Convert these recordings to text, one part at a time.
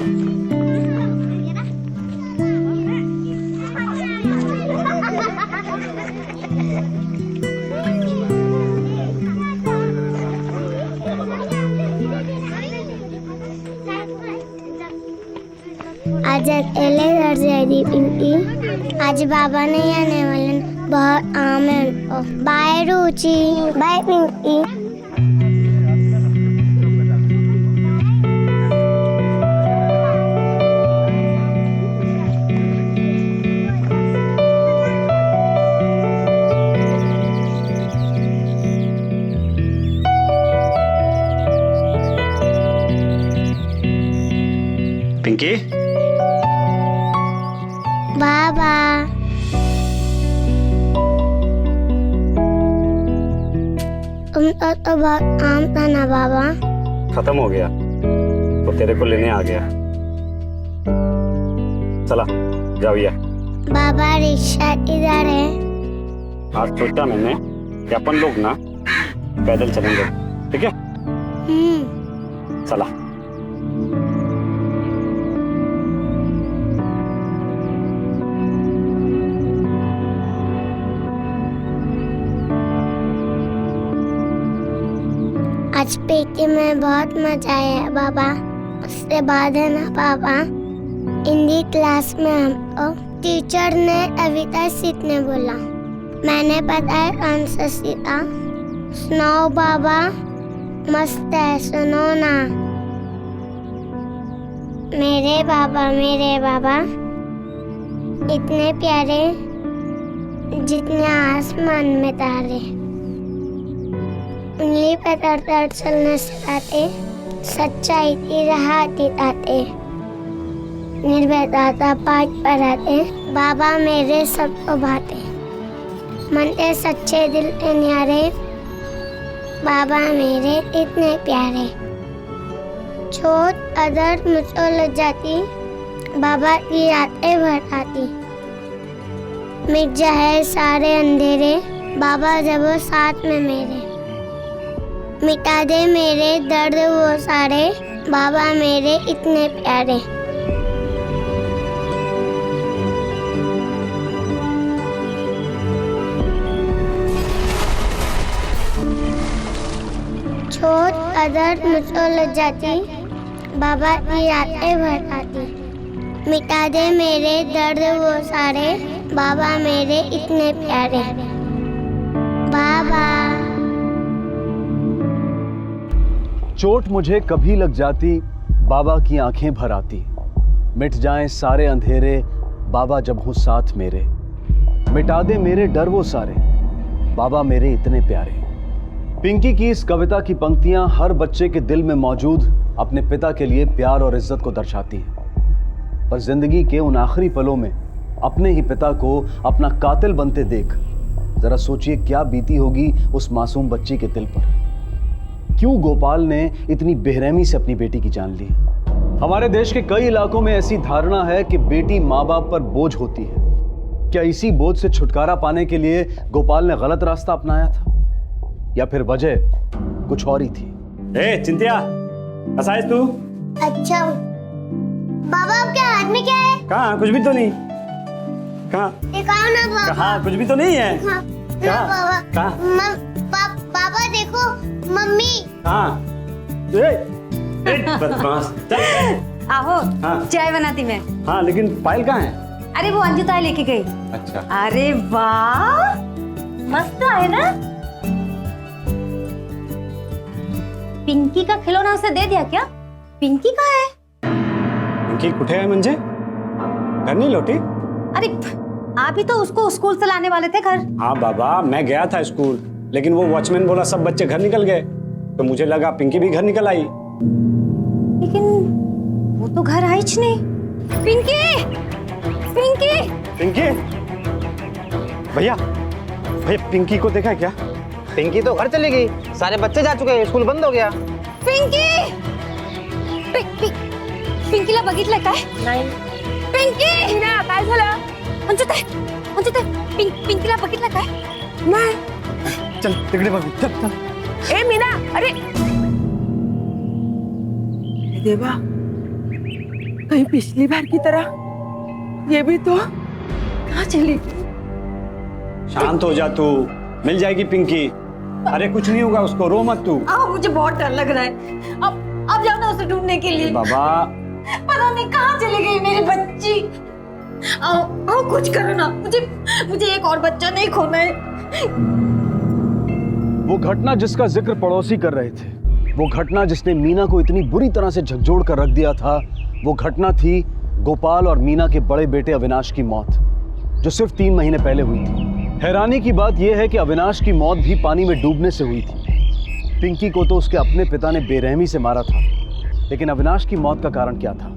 आज अकेले घर जाएगी पिंकी। आज बाबा नहीं आने वाले, बहुत आम है उनको। बाय रुचि, बाय पिंकी। पिंकी, बाबा तुमको तो बहुत आम था ना बाबा। खत्म हो गया तो तेरे को लेने आ गया। चला जाओ ये। बाबा रिक्शा किधर है? आज सोचा मैंने कि अपन लोग ना पैदल चलेंगे, ठीक है? चला। आज पीटी में बहुत मजा आया बाबा। उसके बाद है ना बाबा, हिंदी क्लास में हमको टीचर ने कविता सीखने बोला। मैंने बताया कौन सा सीखा? सुनाओ बाबा, मस्त है, सुनो ना। मेरे बाबा इतने प्यारे जितने आसमान में तारे। उंगली पे तर चलने सिखाते, सच्चाई की राह दिखाते, निर्भयता का पाठ पढ़ाते। बाबा मेरे सबको भाते, मन के सच्चे दिल के न्यारे। बाबा मेरे इतने प्यारे। छोट अदर मुझको लग जाती, बाबा की यादें भराती। मिट जाए सारे अंधेरे, बाबा जब वो साथ में मेरे। मिटा दे मेरे दर्द वो सारे, बाबा मेरे इतने प्यारे। छोट अदर मुझको लग जाती, बाबा की यादें भराती। मिटा दे मेरे दर्द वो सारे, बाबा मेरे इतने प्यारे। बाबा चोट मुझे कभी लग जाती, बाबा की आंखें भर आती। मिट जाएं सारे अंधेरे, बाबा जब हो साथ मेरे। मिटा दे मेरे डर वो सारे, बाबा मेरे इतने प्यारे। पिंकी की इस कविता की पंक्तियां हर बच्चे के दिल में मौजूद अपने पिता के लिए प्यार और इज्जत को दर्शाती हैं। पर जिंदगी के उन आखिरी पलों में अपने ही पिता को अपना कातिल बनते देख जरा सोचिए क्या बीती होगी उस मासूम बच्ची के दिल पर। क्यों गोपाल ने इतनी बेरहमी से अपनी बेटी की जान ली? हमारे देश के कई इलाकों में ऐसी धारणा है कि बेटी माँ बाप पर बोझ होती है। क्या इसी बोझ से छुटकारा पाने के लिए गोपाल ने गलत रास्ता अपनाया था, या फिर वजह कुछ और ही थी? ए चिंतिया, कैसा है तू? अच्छा बाबा, आपके हाथ में क्या है? कहाँ? कुछ भी तो नहीं। कहाँ? दिखाओ ना बाबा। कहाँ? कुछ भी तो नहीं है। ना बाबा। कहाँ? बाबा देखो, मम्मी। हाँ, बदमाश। आहो, हाँ। चाय बनाती मैं। हाँ, लेकिन पायल कहाँ है? अरे वो अंजू ताई लेके गई। अच्छा। अरे वाह, मस्त है ना। पिंकी का खिलौना उसे दे दिया क्या? पिंकी कहाँ है? पिंकी कुठे है म्हणजे? घर नहीं लौटी? अरे आप ही तो उसको स्कूल से लाने वाले थे घर। हाँ बाबा, मैं गया था स्कूल, लेकिन वो वॉचमैन बोला सब बच्चे घर निकल गए, तो मुझे लगा पिंकी भी घर निकल आई। लेकिन वो तो घर आई ही नहीं। पिंकी, पिंकी, पिंकी, भैया पिंकी को देखा क्या? पिंकी तो घर चली गई, सारे बच्चे जा चुके हैं, स्कूल बंद हो गया। पिंकी, पिंकीला बघितलं काय? नाही। पिंकी, ना काय झालं? अंजुते, पिंकीला बघितलं काय? नाही। चल तिकडे बघ, चल। ए मीना, अरे देवा, कहीं पिछली बार की तरह ये भी तो कहाँ चली गई? शांत हो जा तू, मिल जाएगी पिंकी। अरे कुछ नहीं होगा उसको, रो मत तू। मुझे बहुत डर लग रहा है। अब जाओ ना उसे ढूंढने के लिए। बाबा पता नहीं कहाँ चली गई मेरी बच्ची। आओ कुछ करो ना, मुझे एक और बच्चा नहीं खोना है। वो घटना जिसका जिक्र पड़ोसी कर रहे थे, वो घटना जिसने मीना को इतनी बुरी तरह से झकझोर कर रख दिया था, वो घटना थी गोपाल और मीना के बड़े बेटे अविनाश की मौत, जो सिर्फ 3 महीने पहले हुई थी। हैरानी की बात यह है कि अविनाश की मौत भी पानी में डूबने से हुई थी। पिंकी को तो उसके अपने पिता ने बेरहमी से मारा था, लेकिन अविनाश की मौत का कारण क्या था?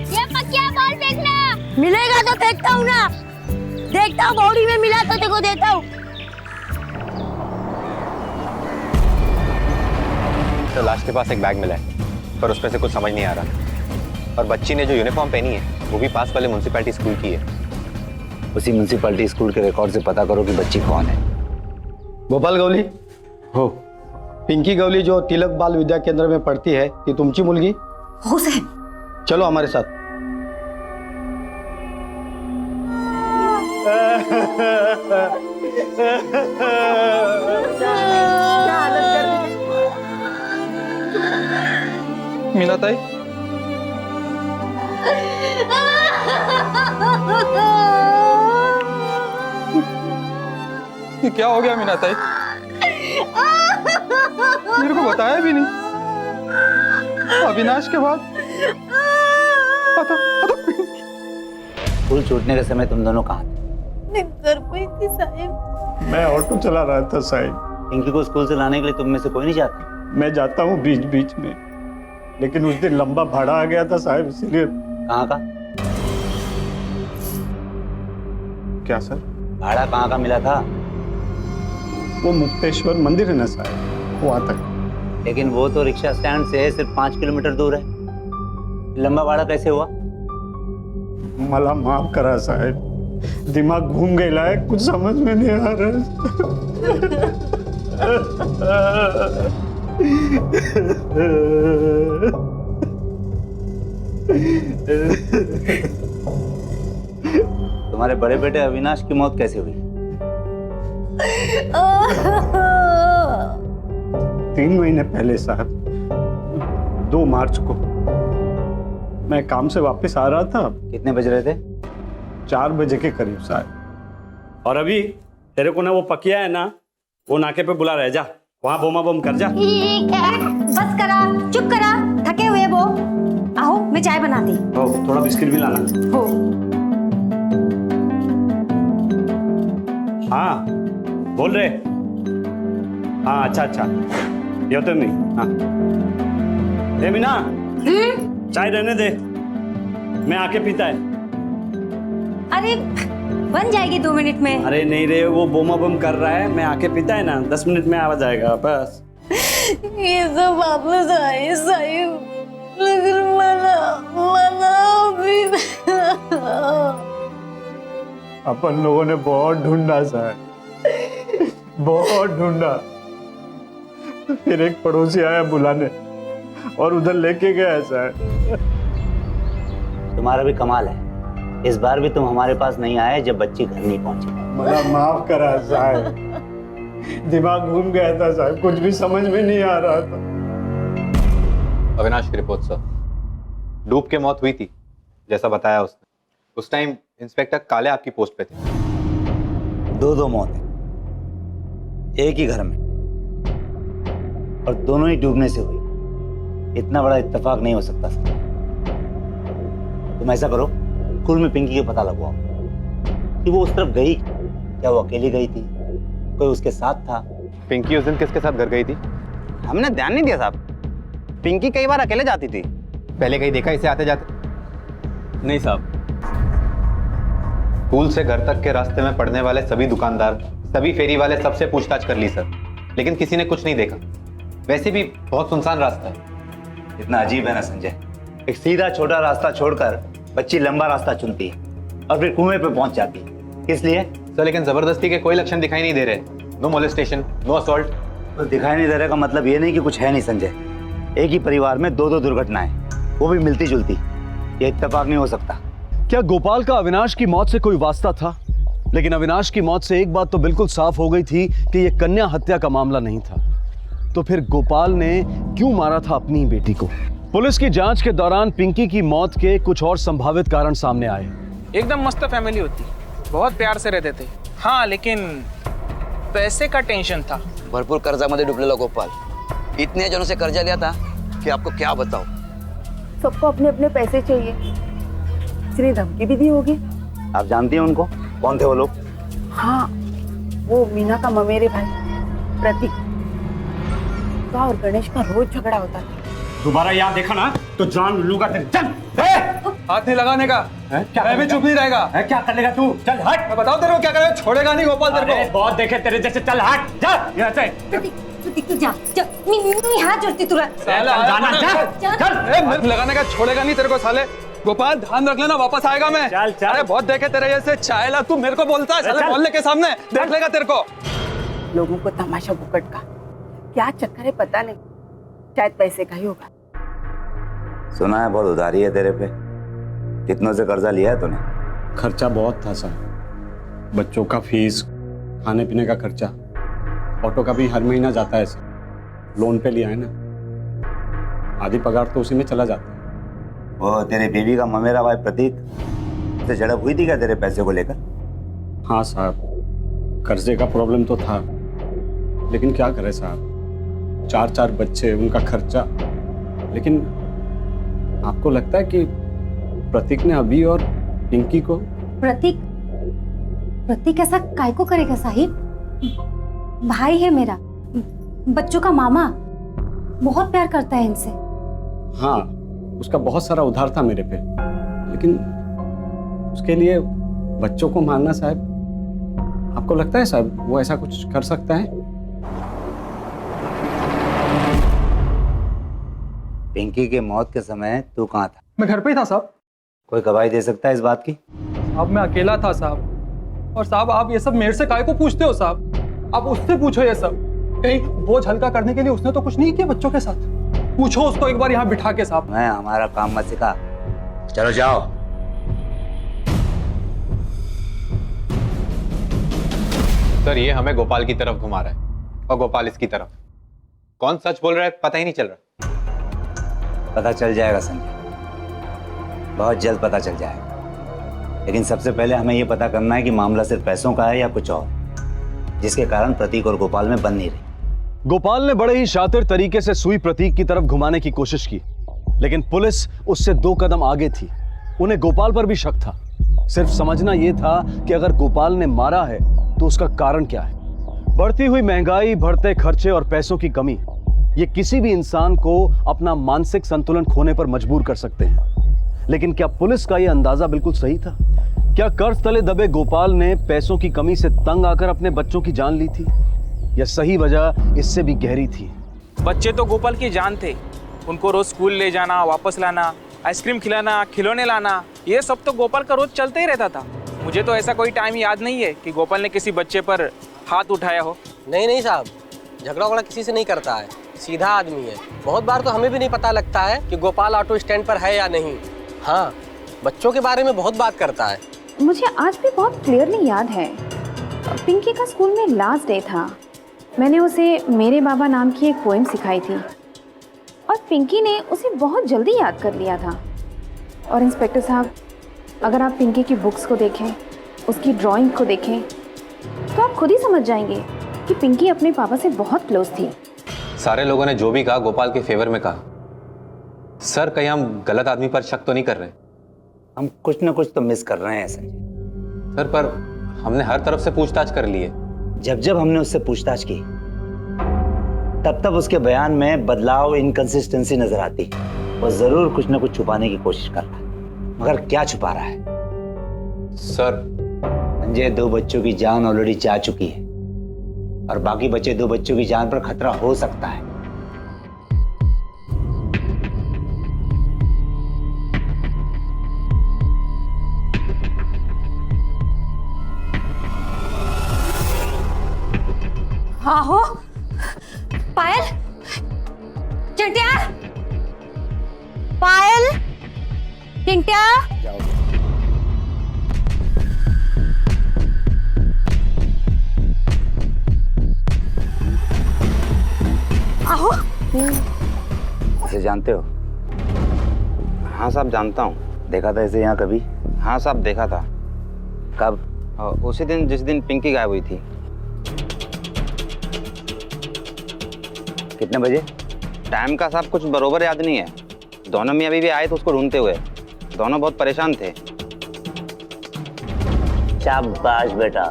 ये पकिया बॉल फेंकना। मिलेगा तो फेंकता हूँ ना, देखता हूँ बॉडी में मिला तो देखो देता हूँ। तो लाश के पास एक बैग मिला है, पर उसमें से कुछ समझ नहीं आ रहा। और बच्ची ने जो यूनिफॉर्म पहनी है वो भी पास वाले म्युनिसिपैलिटी स्कूल की है। उसी म्युनिसिपैलिटी स्कूल के रिकॉर्ड से पता करो कि बच्ची कौन है। गोपाल गवली हो, पिंकी गवली जो तिलक बाल विद्या केंद्र में पढ़ती है, ती तुमची मुलगी? हो साहेब। चलो हमारे साथ। मीना ताई, ये क्या हो गया मीना ताई? मेरे को बताया भी नहीं। अविनाश के बाद स्कूल छूटने के समय तुम दोनों कहाँ थे? घर पे थी साहेब। मैं ऑटो चला रहा था साहिब। पिंकी को स्कूल से लाने के लिए तुम में से कोई नहीं जाता? मैं जाता हूँ बीच बीच में, लेकिन उस दिन लंबा भाड़ा आ गया था साहिब, इसीलिए। कहाँ का क्या सर? भाड़ा कहाँ का मिला था? वो मुक्तेश्वर मंदिर है ना साहिब, वहाँ तक। लेकिन वो तो रिक्शा स्टैंड से सिर्फ 5 किलोमीटर दूर है। लंबा भाड़ा कैसे हुआ? मला माफ करा साहेब, दिमाग घूम गया है, कुछ समझ में नहीं आ रहा तुम्हारे बड़े बेटे अविनाश की मौत कैसे हुई? 3 महीने पहले साहब, 2 मार्च को मैं काम से वापस आ रहा था। कितने बज रहे थे? 4 बजे के करीब साहब। और अभी तेरे को ना वो पकिया है ना, वो नाके पे बुला रहे, जा वहां बोमा बोम कर जा। ठीक है, बस करा, चुप करा, थके हुए वो। आओ मैं चाय बनाती। हो, थोड़ा बिस्किट भी लाना। हो। हाँ बोल रहे। हाँ अच्छा ये तो नहीं। हाँ ए मीना, चाय रहने दे, मैं आके पीता है। अरे बन जाएगी 2 मिनट में। अरे नहीं रे, वो बोमा बम कर रहा है, मैं आके पीता है ना, 10 मिनट में आ जाएगा बस। ये सब वापस आए साहिब, लेकिन मना भी। अपन लोगों ने बहुत ढूंढा साहब, बहुत ढूंढा। फिर एक पड़ोसी आया बुलाने और उधर लेके गया साहब। तुम्हारा भी कमाल है, इस बार भी तुम हमारे पास नहीं आए जब बच्ची घर नहीं पहुंची। मला माफ करा साहब, दिमाग घूम गया था साहब, कुछ भी समझ में नहीं आ रहा था। अविनाश की रिपोर्ट सर, डूब के मौत हुई थी जैसा बताया उसने। उस टाइम इंस्पेक्टर काले आपकी पोस्ट पे थे। 2 मौतें एक ही घर में, और दोनों ही डूबने से हुई। इतना बड़ा इत्तेफाक नहीं हो सकता सर। तुम ऐसा करो, स्कूल में पिंकी का पता लगवाओ कि वो उस तरफ गई, क्या वो अकेली गई थी, कोई उसके साथ था? पिंकी उस दिन किसके साथ घर गई थी? हमने ध्यान नहीं दिया साहब, पिंकी कई बार अकेले जाती थी। पहले कहीं देखा इसे आते जाते? नहीं साहब। स्कूल से घर तक के रास्ते में पड़ने वाले सभी दुकानदार, सभी फेरी वाले, सबसे पूछताछ कर ली सर, लेकिन किसी ने कुछ नहीं देखा। वैसे भी बहुत सुनसान रास्ता है। इतना अजीब है ना संजय, एक सीधा छोटा रास्ता छोड़कर बच्ची लंबा रास्ता चुनती है और फिर कुएं पे पहुंच जाती है। किस लिए? सर लेकिन जबरदस्ती के कोई लक्षण दिखाई नहीं दे रहे। No molestation, no assault. तो दिखाई नहीं दे रहा का मतलब ये नहीं कि कुछ है नहीं संजय। एक ही परिवार में दो दो दुर्घटनाएं, वो भी मिलती जुलती। ये इत्तेफाक नहीं हो सकता। क्या गोपाल का अविनाश की मौत से कोई वास्ता था? लेकिन अविनाश की मौत से एक बात तो बिल्कुल साफ हो गई थी कि यह कन्या हत्या का मामला नहीं था। तो फिर गोपाल ने क्यों मारा था अपनी ही बेटी को? पुलिस की जांच के दौरान पिंकी की मौत के कुछ और संभावित कारण सामने आए। एकदम मस्त फैमिली होती, बहुत प्यार से रहते थे। हाँ, लेकिन पैसे का टेंशन था। भरपूर कर्जामध्ये डुबलेला गोपाल, इतने जनों से कर्जा लिया था कि आपको क्या बताओ। सबको अपने अपने पैसे चाहिए, इसलिए धमकी भी दी होगी। आप जानती हैं उनको? कौन थे वो लोग? हाँ, वो मीना का ममेरे भाई प्रतीक का और गणेश का रोज झगड़ा होता था। दोबारा याद देखा ना तो जान लूंगा तेरे। चल हाथ नहीं लगाने का। क्या मैं भी चुप नहीं रहेगा। क्या कर लेगा तू? चल हट। मैं बताओ तेरे को क्या करेगा। छोड़ेगा नहीं गोपाल तेरे को। बहुत देखे तेरे जैसे। चल हट जा यहाँ से। प्रतीक तू जा जा, मैं हाथ जोड़ती तुरंत। लगाने का छोड़ेगा नहीं तेरे को साले। गोपाल ध्यान रख लेना, वापस आएगा मैं। चल चल। अरे बहुत देखे तेरे जैसे चायला, तू मेरे को बोलता है साले बोलने के सामने देख लेगा तेरे को। लोगों को तमाशा बुकट का क्या चक्कर है पता नहीं, शायद पैसे का ही होगा। सुना है बहुत उधारी है तेरे पे। कितनों से कर्जा लिया है तूने? खर्चा बहुत था सर। बच्चों का फीस, खाने पीने का खर्चा, ऑटो का भी हर महीना जाता है सर। लोन पे लिया है ना, आधी पगार तो उसी में चला जाता है। वो तेरी बीवी का ममेरा भाई प्रतीक से झड़प हुई थी क्या तेरे पैसे को लेकर? हाँ साहब, कर्जे का प्रॉब्लम तो था, लेकिन क्या करे साहब, 4 बच्चे, उनका खर्चा। लेकिन आपको लगता है कि प्रतीक ने अभी और पिंकी को? प्रतीक ऐसा काय को करेगा साहिब? भाई है मेरा, बच्चों का मामा, बहुत प्यार करता है इनसे। हाँ, उसका बहुत सारा उधार था मेरे पे, लेकिन उसके लिए बच्चों को मारना साहब, आपको लगता है साहब वो ऐसा कुछ कर सकता है? पिंकी के मौत के समय तू कहाँ था? मैं घर पे ही था साहब। कोई गवाही दे सकता है इस बात की? अब मैं अकेला था साहब। और साहब आप ये सब मेरे से काहे को पूछते हो साहब? आप उससे पूछो ये सब। कहीं बोझ हल्का करने के लिए उसने तो कुछ नहीं किया बच्चों के साथ। पूछो उसको एक बार यहाँ बिठा के साहब। मैं हमारा काम मत सिखा, चलो जाओ। सर ये हमें गोपाल की तरफ घुमा रहा है और गोपाल इसकी तरफ। कौन सच बोल रहा है पता ही नहीं चल रहा। पता चल जाएगा संजय, बहुत जल्द पता चल जाएगा। लेकिन सबसे पहले हमें यह पता करना है कि मामला सिर्फ पैसों का है या कुछ और, जिसके कारण प्रतीक और गोपाल में बन नहीं रही। गोपाल ने बड़े ही शातिर तरीके से सुई प्रतीक की तरफ घुमाने की कोशिश की, लेकिन पुलिस उससे 2 कदम आगे थी। उन्हें गोपाल पर भी शक था। सिर्फ समझना यह था कि अगर गोपाल ने मारा है तो उसका कारण क्या है। बढ़ती हुई महंगाई, बढ़ते खर्चे और पैसों की कमी, ये किसी भी इंसान को अपना मानसिक संतुलन खोने पर मजबूर कर सकते हैं। लेकिन क्या पुलिस का यह अंदाजा बिल्कुल सही था? क्या कर्ज तले दबे गोपाल ने पैसों की कमी से तंग आकर अपने बच्चों की जान ली थी, या सही वजह इससे भी गहरी थी? बच्चे तो गोपाल की जान थे। उनको रोज स्कूल ले जाना, वापस लाना, आइसक्रीम खिलाना, खिलौने लाना, ये सब तो गोपाल का रोज चलते ही रहता था। मुझे तो ऐसा कोई टाइम याद नहीं है कि गोपाल ने किसी बच्चे पर हाथ उठाया हो। नहीं साहब, झगड़ा वगड़ा किसी से नहीं करता है, सीधा आदमी है। बहुत बार तो हमें भी नहीं पता लगता है कि गोपाल ऑटो स्टैंड पर है या नहीं। हाँ, बच्चों के बारे में बहुत बात करता है। मुझे आज भी बहुत क्लियरली याद है, पिंकी का स्कूल में लास्ट डे था। मैंने उसे मेरे बाबा नाम की एक पोएम सिखाई थी और पिंकी ने उसे बहुत जल्दी याद कर लिया था। और इंस्पेक्टर साहब, अगर आप पिंकी की बुक्स को देखें, उसकी ड्राइंग को देखें, तो आप खुद ही समझ जाएंगे कि पिंकी अपने पापा से बहुत क्लोज थी। सारे लोगों ने जो भी कहा गोपाल के फेवर में कहा। सर कहीं हम गलत आदमी पर शक तो नहीं कर रहे? हम कुछ ना कुछ तो मिस कर रहे हैं संजय। सर पर हमने हर तरफ से पूछताछ कर ली है। जब हमने उससे पूछताछ की तब उसके बयान में बदलाव, इनकंसिस्टेंसी नजर आती। वो जरूर कुछ ना कुछ छुपाने की कोशिश कर रहा है, मगर क्या छुपा रहा है? सर संजय, 2 बच्चों की जान ऑलरेडी जा चुकी है और बाकी बचे 2 बच्चों की जान पर खतरा हो सकता है। आहो, पायल, चिंटिया, पायल, चिंटिया। आओ। इसे जानते हो? हाँ साहब जानता हूँ। देखा था इसे यहाँ कभी? हाँ साहब देखा था। कब? उसी दिन जिस दिन पिंकी गायब हुई थी। कितने बजे? टाइम का साहब कुछ बरोबर याद नहीं है। दोनों में अभी भी आए तो उसको ढूंढते हुए। दोनों बहुत परेशान थे। शाबाश बेटा,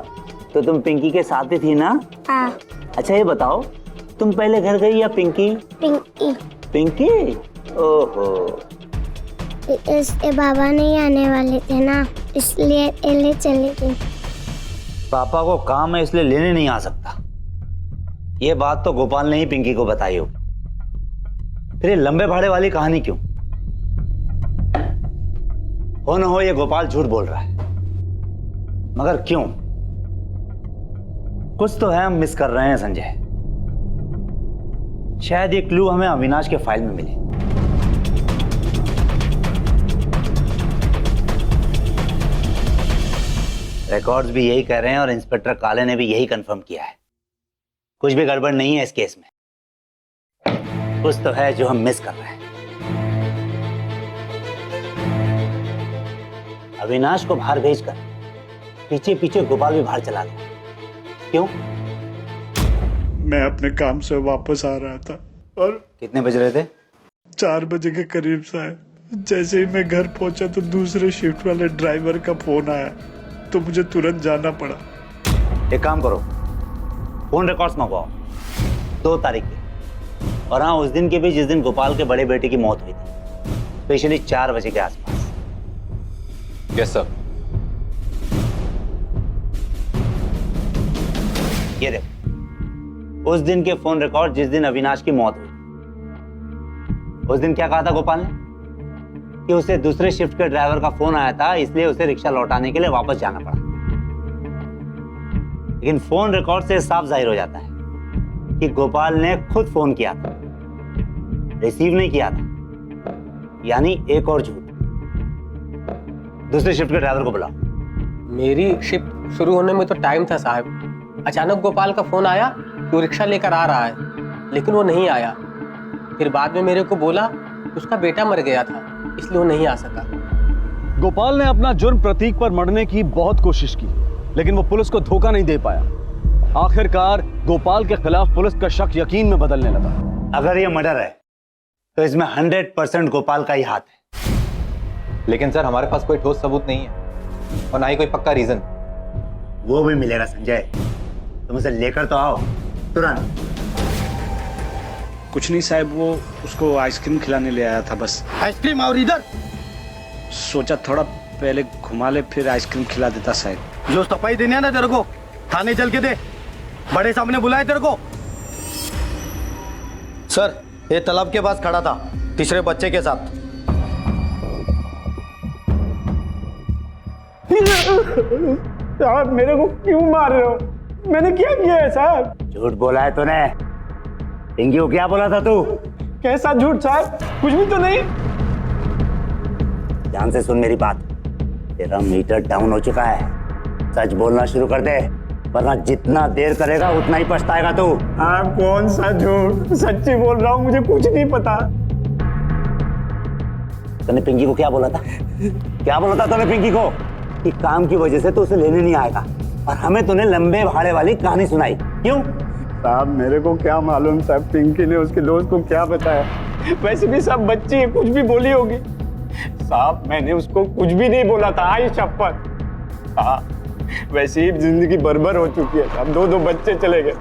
तो तुम पिंकी के साथ ही थी ना? हाँ। अच्छा ये बताओ, तुम पहले घर गई या पिंकी? पिंकी। पिंकी? ओहो। इसके बाबा नहीं आने वाले थे ना, इसलिए ले चली गई। पापा को काम है इसलिए लेने नहीं आ सकता। ये बात तो गोपाल ने ही पिंकी को बताई हो। फिर ये लंबे भाड़े वाली कहानी क्यों? हो न हो ये गोपाल झूठ बोल रहा है, मगर क्यों? कुछ तो है हम मिस कर रहे हैं संजय। शायद ये क्लू हमें अविनाश के फाइल में मिले। रिकॉर्ड्स भी यही कह रहे हैं और इंस्पेक्टर काले ने भी यही कंफर्म किया है। कुछ भी गड़बड़ नहीं है इस केस में। कुछ तो है जो हम मिस कर रहे हैं। अविनाश को बाहर भेजकर पीछे पीछे गोपाल भी बाहर चला गया। क्यों? मैं अपने काम से वापस आ रहा था और कितने बज रहे थे? 4 बजे के करीब साहब। जैसे ही मैं घर पहुंचा तो दूसरे शिफ्ट वाले ड्राइवर का फोन आया तो मुझे तुरंत जाना पड़ा। एक काम करो, फोन रिकॉर्ड्स मंगवाओ 2 तारीख के, और हाँ उस दिन के भी जिस दिन गोपाल के बड़े बेटे की मौत हुई थी, स्पेशली 4 बजे के आसपास। Yes sir. ये देखो, उस दिन के फोन रिकॉर्ड जिस दिन अविनाश की मौत हुई। उस दिन क्या कहा था गोपाल ने? कि उसे दूसरे शिफ्ट के ड्राइवर का फोन आया था, इसलिए उसे रिक्शा लौटाने के लिए वापस जाना पड़ा। लेकिन फोन रिकॉर्ड से साफ जाहिर हो जाता है कि गोपाल ने खुद फोन किया था, रिसीव नहीं किया था। यानी एक और झूठ। दूसरे शिफ्ट के ड्राइवर को बुलाओ। मेरी शिफ्ट शुरू होने में तो टाइम था साहब। अचानक गोपाल का फोन आया कि वो रिक्शा लेकर आ रहा है, लेकिन वो नहीं आया। फिर बाद में मेरे को बोला उसका बेटा मर गया था, इसलिए वो नहीं आ सका। गोपाल ने अपना जुर्म प्रतीक पर मढ़ने की बहुत कोशिश की, लेकिन वो पुलिस को धोखा नहीं दे पाया। आखिरकार गोपाल के खिलाफ पुलिस का शक यकीन में बदलने लगा। अगर ये मर्डर है तो इसमें 100% गोपाल का ही हाथ है। लेकिन सर हमारे पास कोई ठोस सबूत नहीं है और ना ही कोई पक्का रीजन। वो भी मिलेगा संजय, तुम उसे लेकर तो आओ तुरंत। कुछ नहीं साहब, वो उसको आइसक्रीम खिलाने ले आया था बस। आइसक्रीम? और इधर सोचा थोड़ा पहले घुमा ले फिर आइसक्रीम खिला देता साहब। जो सफाई देनी है ना तेरे को, थाने चल के दे। बड़े सामने बुलाए तेरे को। सर ये तालाब के पास खड़ा था तीसरे बच्चे के साथ। साहब मेरे को क्यों मार रहे हो? मैंने क्या किया है साहब? झूठ बोला है तूने। पिंकी को क्या बोला था तू? कैसा झूठ साहब? कुछ भी तो नहीं। ध्यान से सुन मेरी बात। तेरा मीटर डाउन हो चुका है। सच बोलना शुरू कर दे, वरना जितना देर करेगा उतना ही पछताएगा तू। हाँ कौन सा झूठ? सच्ची बोल रहा हूँ, मुझे कुछ नहीं पता। तूने पिंकी को क्या बोला था? क्या बोला था तूने पिंकी को? कि काम की वजह से तो उसे लेने नहीं आएगा, और हमें तूने लंबे भाड़े वाली कहानी सुनाई। क्यों? साहब मेरे को क्या मालूम साहब, पिंकी ने उसके दोस्त को क्या बताया। वैसे भी सब बच्ची है, कुछ भी बोली होगी। साहब मैंने उसको कुछ भी नहीं बोला था, आई शपथ। हाँ वैसे ही जिंदगी बर्बाद हो चुकी है साहब, 2 बच्चे चले गए,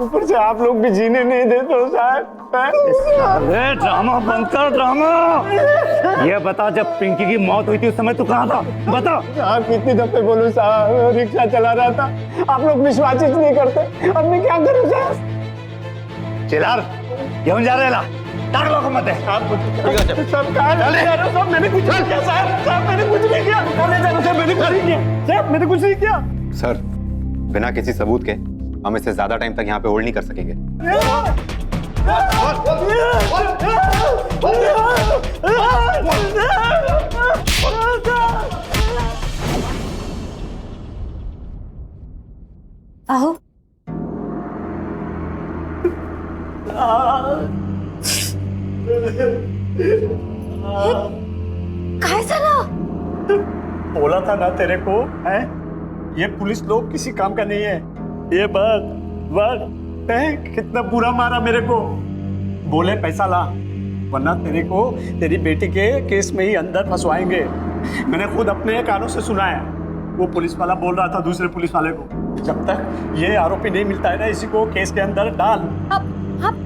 ऊपर से आप लोग भी जीने नहीं देते हो साहब। अरे ड्रामा बंद कर, ड्रामा। ये बता जब पिंकी की मौत हुई थी उस समय तू कहाँ था? बता। साहब कितनी दफे बोलूं साहब, रिक्शा चला रहा था, आप लोग विश्वास ही नहीं करते। अब मैं क्या करूं साहब? चिल्लार, क्यों जा रहे ला? ताक लो को मत है। सब कहाँ जा रहे हो? सब मैंने कुछ नहीं किया साहब, साहब मैंने कुछ नहीं किया। मैंने कुछ नहीं किया साहब, मैंने कुछ नहीं किया। सर बिना किसी सबूत के हम इसे ज्यादा टाइम तक यहाँ पे होल्ड नहीं कर सकेंगे। आहो काय झालं? बोला था ना तेरे को, है? ये पुलिस लोग किसी काम का नहीं है। ये कितना बुरा मारा मेरे को। बोले पैसा ला, वरना तेरे को तेरी बेटी के केस में ही अंदर फंसवाएंगे। मैंने खुद अपने कानों से सुना है। वो पुलिस वाला बोल रहा था दूसरे पुलिस वाले को, जब तक ये आरोपी नहीं मिलता है ना, इसी को केस के अंदर डाल।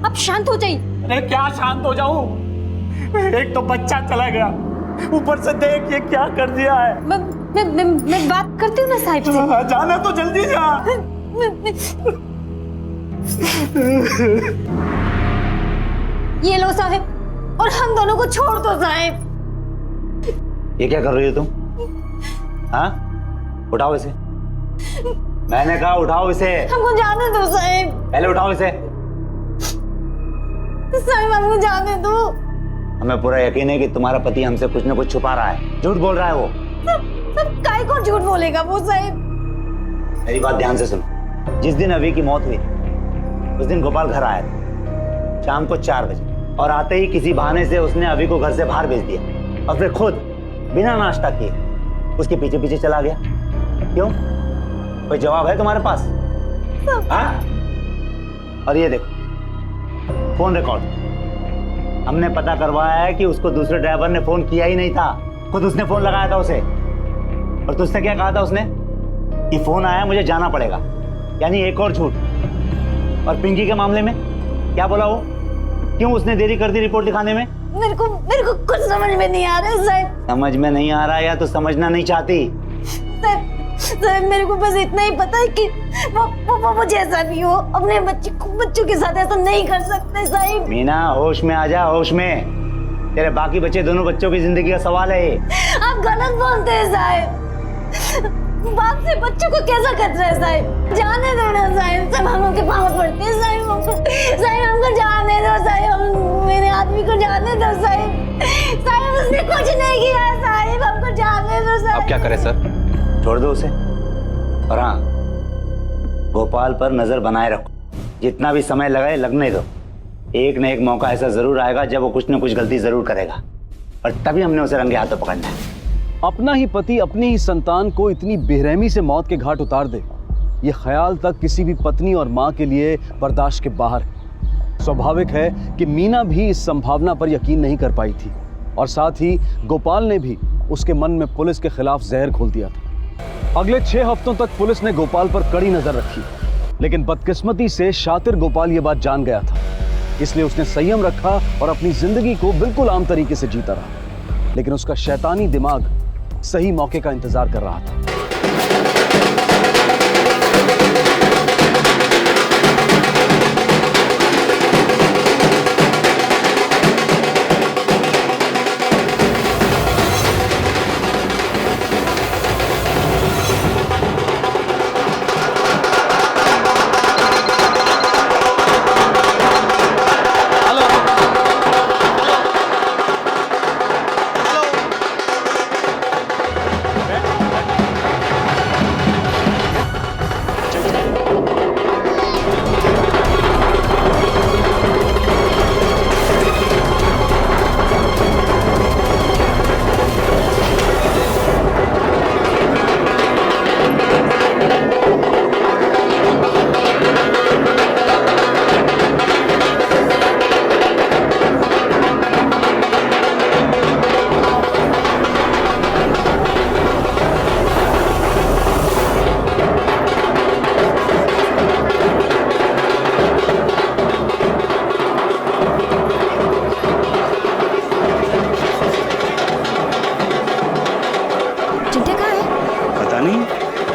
आप शांत हो जाइए। अरे क्या शांत हो जाऊं? एक तो बच्चा चला गया, ऊपर से देख ये क्या कर दिया है। मैं बात करती हूँ ना साहिब से। जाना तो जल्दी जा। ये लो साहिब, और हम दोनों को छोड़ दो साहिब। ये क्या कर रही हो तुम? हाँ, उठाओ इसे। मैंने कहा उठाओ इसे। हमको जाने दो साहिब। पहले उठाओ इसे। साहिब हमको जाने दो। हमें पूरा यकीन है कि तुम्हारा पति हमसे कुछ न कुछ छुपा रहा है, झूठ बोल रहा है वो। सब काय को झूठ बोलेगा वो साहिब? मेरी बात ध्यान से सुनो। जिस दिन अभी की मौत हुई उस दिन गोपाल घर आया था शाम को 4 बजे, और आते ही किसी बहाने से उसने अभी को घर से बाहर भेज दिया, और फिर खुद बिना नाश्ता किए उसके पीछे पीछे चला गया। क्यों? कोई जवाब है तुम्हारे पास? हाँ? और ये देखो फोन रिकॉर्ड, हमने पता करवाया है कि उसको दूसरे ड्राइवर ने फोन किया ही नहीं था, खुद उसने फोन लगाया था उसे। और तुझसे क्या कहा था उसने? कि फोन आया मुझे जाना पड़ेगा, यानी एक और झूठ। और पिंकी के मामले में क्या बोला वो? क्यों उसने देरी कर दी रिपोर्ट दिखाने में? मेरे को कुछ समझ में नहीं आ रहा है साहिब। समझ में नहीं आ रहा या तो समझना नहीं चाहती? साहिब मेरे को बस इतना ही पता है कि वो जैसा भी हो अपने बच्चों के साथ ऐसा नहीं कर सकते साहिब। मीना होश में आ जा, होश में। तेरे बाकी बच्चे, दोनों बच्चों की जिंदगी का सवाल है ये। आप गलत बोलते हैं साहिब। बाप से बच्चों को कैसा खतरा है साहिब? जाने दो ना साहिब, सब हम के पाँव पड़ते हैं साहिब। हमको जाने दो साहिब, मेरे आदमी को जाने दो साहिब। साहिब उसने कुछ नहीं किया साहिब, हमको जाने दो साहिब। अब क्या करें सर? छोड़ दो उसे, और हाँ गोपाल पर नजर बनाए रखो। जितना भी समय लगाए लगने दो, एक न एक मौका ऐसा जरूर आएगा जब वो कुछ न कुछ गलती जरूर करेगा, और तभी हमने उसे रंगे हाथों पकड़ना है। अपना ही पति अपनी ही संतान को इतनी बेरहमी से मौत के घाट उतार दे, ये ख्याल तक किसी भी पत्नी और माँ के लिए बर्दाश्त के बाहर है। स्वाभाविक है कि मीना भी इस संभावना पर यकीन नहीं कर पाई थी, और साथ ही गोपाल ने भी उसके मन में पुलिस के खिलाफ जहर घोल दिया था। अगले 6 हफ्तों तक पुलिस ने गोपाल पर कड़ी नजर रखी, लेकिन बदकिस्मती से शातिर गोपाल ये बात जान गया था, इसलिए उसने संयम रखा और अपनी जिंदगी को बिल्कुल आम तरीके से जीता रहा। लेकिन उसका शैतानी दिमाग सही मौके का इंतजार कर रहा था।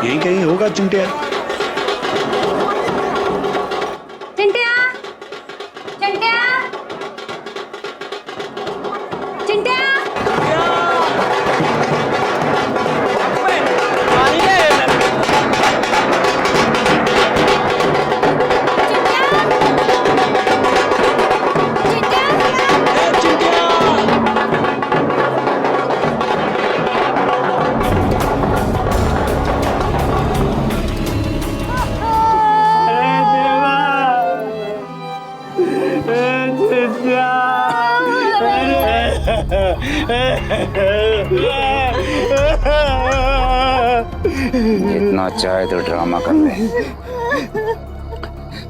यहीं कहीं होगा चिंटिया। चिंटिया, चिंटिया, चिंटिया। जितना चाहे तो ड्रामा कर ले,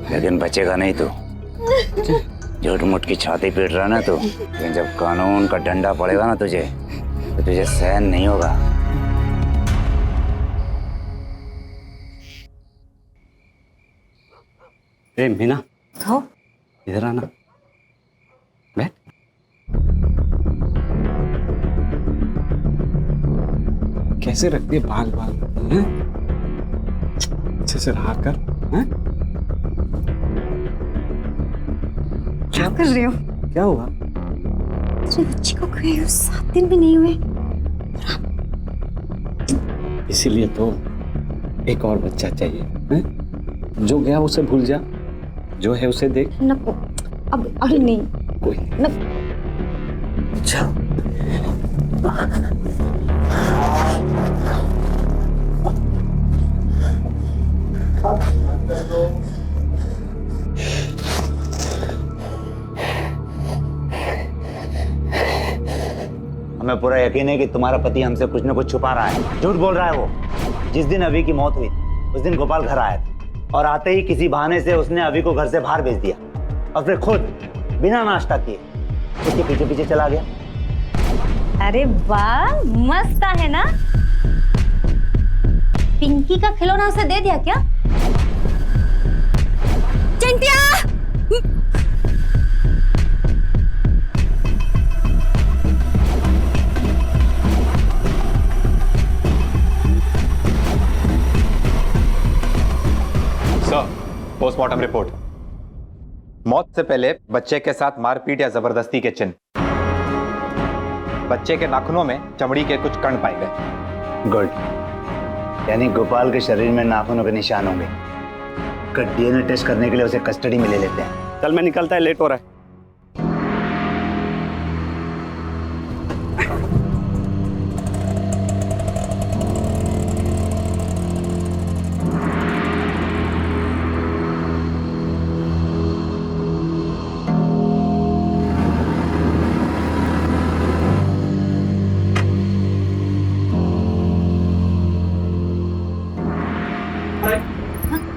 लेकिन बचेगा नहीं तू। झूठ मूठ की छाती पीट रहा ना तू, लेकिन जब कानून का डंडा पड़ेगा ना तुझे, तो तुझे सहन नहीं होगा। ए मीना, हाँ इधर आना, बैठ। कैसे रखती है बाल बाल, हैं? अच्छे से रहा कर, हैं? क्या कर रहे हो? क्या हुआ? तो बच्ची को गए 7 दिन भी नहीं हुए। इसीलिए तो एक और बच्चा चाहिए, हैं? जो गया उसे भूल जा, जो है उसे देख। नको, अब अभी नहीं। कोई नहीं। चल। हमें पूरा यकीन है कि तुम्हारा पति हमसे कुछ न कुछ छुपा रहा है, झूठ बोल रहा है वो। जिस दिन अभी की मौत हुई उस दिन गोपाल घर आया था, और आते ही किसी बहाने से उसने अभी को घर से बाहर भेज दिया, और फिर खुद बिना नाश्ता किए उसके पीछे पीछे चला गया। अरे वाह, मस्त है ना। पिंकी का खिलौना उसे दे दिया क्या? चिंटिया! Postmortem report. मौत से पहले बच्चे के साथ मारपीट या जबरदस्ती के चिन्ह। बच्चे के नाखूनों में चमड़ी के कुछ कण पाए गए। गुड, यानी गोपाल के शरीर में नाखूनों के निशान होंगे। डीएनए टेस्ट करने के लिए उसे कस्टडी में ले लेते हैं। कल मैं निकलता है, लेट हो रहा है।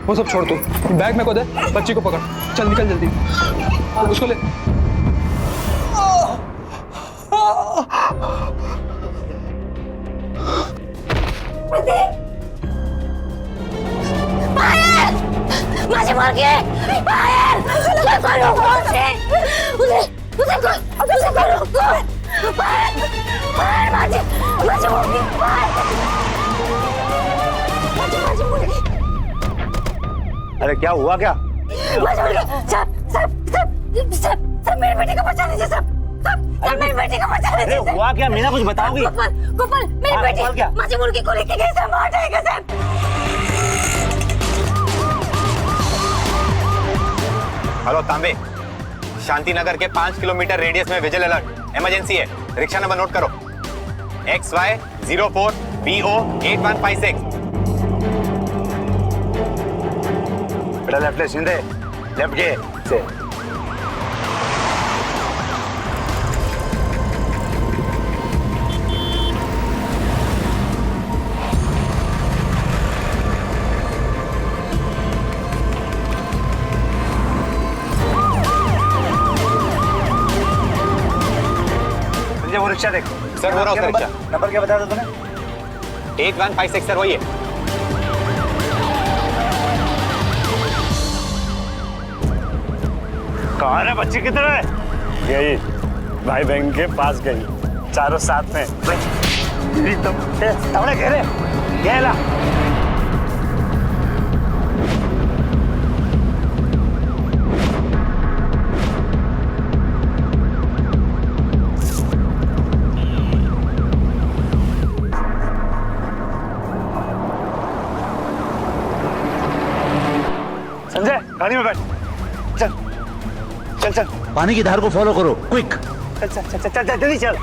वो सब छोड़, तू बैग मेरे को दे, बच्ची को पकड़, चल निकल जल्दी, उसको ले। माझी मुलगी बाहेर, अरे क्या हुआ क्या? सब मेरे बेटे को बचा दीजिए, सब मेरे बेटे को बचा दीजिए। अरे हुआ क्या मीना, कुछ बताओगी? गोपाल मेरी बेटी माझी मुर्गी को लेके गए, सब मार जाएगा सब। हेलो तांबे, शांतिनगर के 5 किलोमीटर रेडियस में विजिल अलर्ट, इमरजेंसी है। रिक्शा नंबर नोट करो, XY04 BO 8156। बेटा लेफ्ट ले, सीधे लेफ्ट के से। वो रिक्शा देख सर, हो रहा है रिक्शा। नंबर क्या बताया था तूने? 8156 सर, वही है। कहाँ है बच्ची, किधर है? यही भाई बहन के पास गई, चारों साथ में। घेरे घेरा। संजय गाड़ी में बैठ, चल चल चल। पानी की धार को फॉलो करो, क्विक। चल चल चल चल जल्दी चल।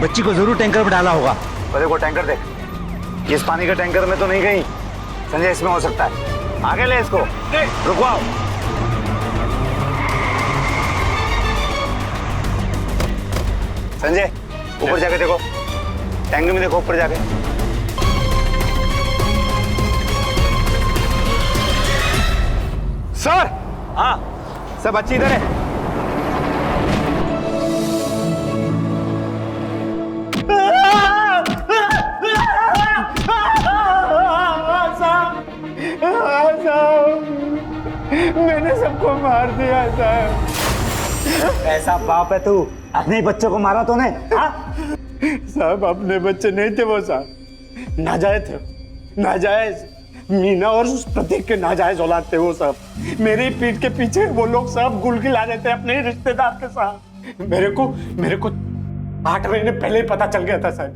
बच्ची को जरूर टैंकर में डाला होगा। अरे वो टैंकर देख, इस पानी के टैंकर में तो नहीं गई, संजय इसमें हो सकता है, आगे ले इसको, रुकवाओ। संजय ऊपर जाके देखो, टैंक में देखो ऊपर जाके। सर, हाँ सब बच्चे इधर है। मैंने सबको मार दिया साहब। ऐसा बाप है तू, अपने ही बच्चों को मारा तूने? साहब अपने बच्चे नहीं थे वो साहब, नाजायज थे, नाजायज। मीना और उस प्रतीक के नाजायज औलाद थे वो साहब। मेरी पीठ के पीछे वो लोग सब गुल खिला रहे थे अपने ही रिश्तेदार के साथ। मेरे को 8 महीने पहले ही पता चल गया था साहब,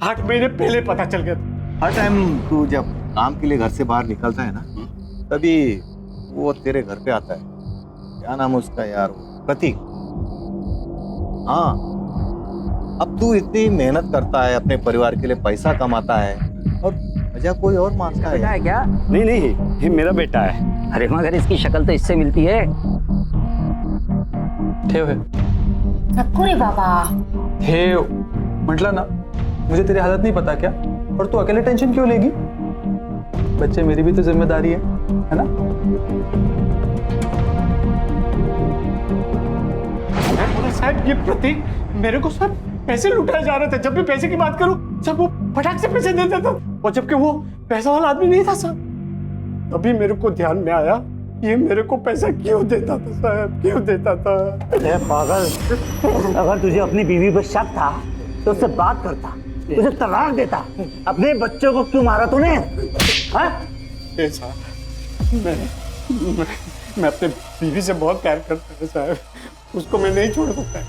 8 महीने पहले पता चल गया था। हर टाइम तू जब काम के लिए घर से बाहर निकलता है ना, तभी वो तेरे घर पे आता है। क्या नाम है उसका यार, प्रतीक। हाँ, अब तू इतनी मेहनत करता है, अपने परिवार के लिए पैसा कमाता है और वजह कोई और मानता है। बेटा है क्या? नहीं, ये मेरा बेटा है। अरे मगर इसकी शक्ल तो इससे मिलती है। ठेव है। रे बाबा, ठेव म्हटलं ना, मुझे तेरी हालत नहीं पता क्या? और तू अकेले टेंशन क्यों लेगी? बच्चे मेरी भी तो जिम्मेदारी है ना? साहब ये प्रतीक मेरे को सब पैसे लुटाए जा रहे थे। जब भी पैसे की बात करूं सब वो फटाक से पैसे देता था, और जबकि वो पैसा वाला आदमी नहीं था साहब। अभी मेरे को ध्यान में आया ये मेरे को पैसा क्यों देता था साहब, क्यों देता था। अरे पागल, अगर तुझे अपनी बीवी पर शक था तो उससे बात करता, तुझे तलाक देता। अपने बच्चों को क्यों मारा तूने? मैं अपने बीवी से बहुत प्यार करता हूँ साहब, उसको मैं नहीं छोड़ सकता,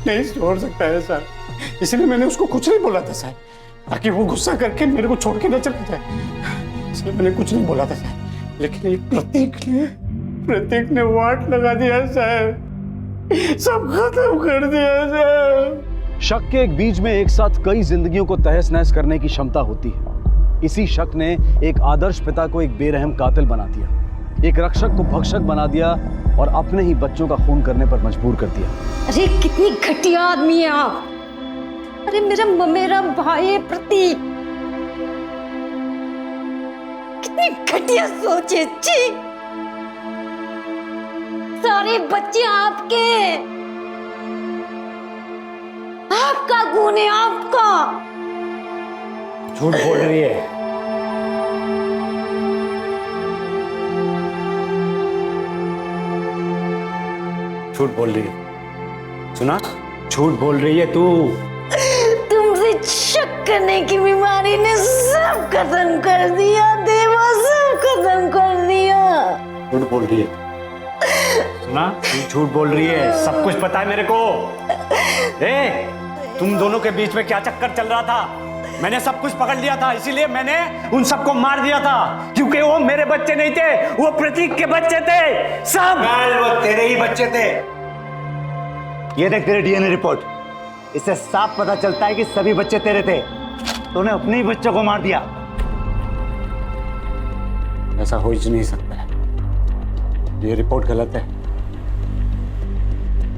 नहीं छोड़ सकता है साहब। इसलिए मैंने उसको कुछ नहीं बोला था साहब, ताकि वो गुस्सा करके मेरे को छोड़ के न चला जाए। इसलिए मैंने कुछ नहीं बोला था साहब। लेकिन ये प्रतीक ने वाट लगा दिया साहब, सब खत्म कर दिया साहब। शक के एक बीज में एक साथ कई जिंदगियों को तहस नहस करने की क्षमता होती है। इसी शक ने एक आदर्श पिता को एक बेरहम कातिल बना दिया, एक रक्षक को भक्षक बना दिया और अपने ही बच्चों का खून करने पर मजबूर कर दिया। अरे कितनी घटिया आदमी है आप। अरे मेरा भाई है प्रतीक, कितनी घटिया सोच है। छी, सारे बच्चे आपके, आपका गुण है, आपका। झूठ बोल रही है। झूठ बोल रही है, सुना? झूठ बोल रही है तू। तुमसे शक करने की बीमारी ने सब खत्म कर दिया देवा, सब खत्म कर दिया। झूठ बोल रही है, सुना? तू झूठ बोल रही है, सब कुछ पता है मेरे को। तुम दोनों के बीच में क्या चक्कर चल रहा था मैंने सब कुछ पकड़ लिया था, इसीलिए मैंने उन सबको मार दिया था, क्योंकि वो मेरे बच्चे नहीं थे, वो प्रतीक के बच्चे थे। सब वो तेरे ही बच्चे थे। ये देख तेरे डीएनए रिपोर्ट, इससे साफ पता चलता है कि सभी बच्चे तेरे थे। तूने अपने ही बच्चों को मार दिया। ऐसा हो ही नहीं सकता है, ये रिपोर्ट गलत है,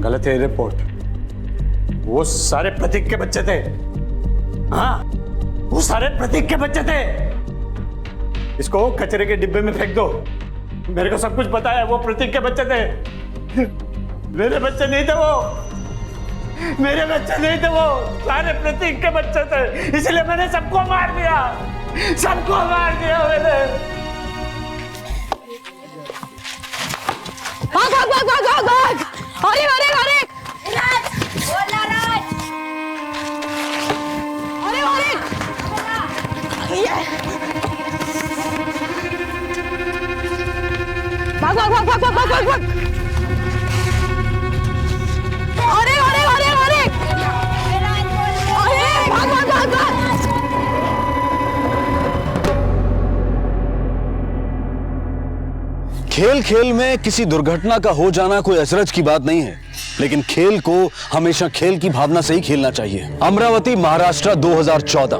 गलत है ये रिपोर्ट। वो सारे प्रतीक के बच्चे थे। हाँ, वो सारे प्रतीक के बच्चे थे। इसको कचरे के डिब्बे में फेंक दो, मेरे को सब कुछ पता है। वो प्रतीक के बच्चे थे, मेरे बच्चे नहीं थे वो, मेरे बच्चे नहीं थे वो, सारे प्रतीक के बच्चे थे। इसलिए मैंने सबको मार दिया, सबको मार दिया मैंने। भाग भाग भाग भाग भाग भाग। अरे अरे अरे राज, बोला राज। अरे अरे भाग भाग भाग भाग भाग भाग भाग। अरे अरे अरे अरे अरे भाग भाग भाग भाग। खेल खेल में किसी दुर्घटना का हो जाना कोई अचरज की बात नहीं है, लेकिन खेल को हमेशा खेल की भावना से ही खेलना चाहिए। अमरावती, महाराष्ट्र 2014।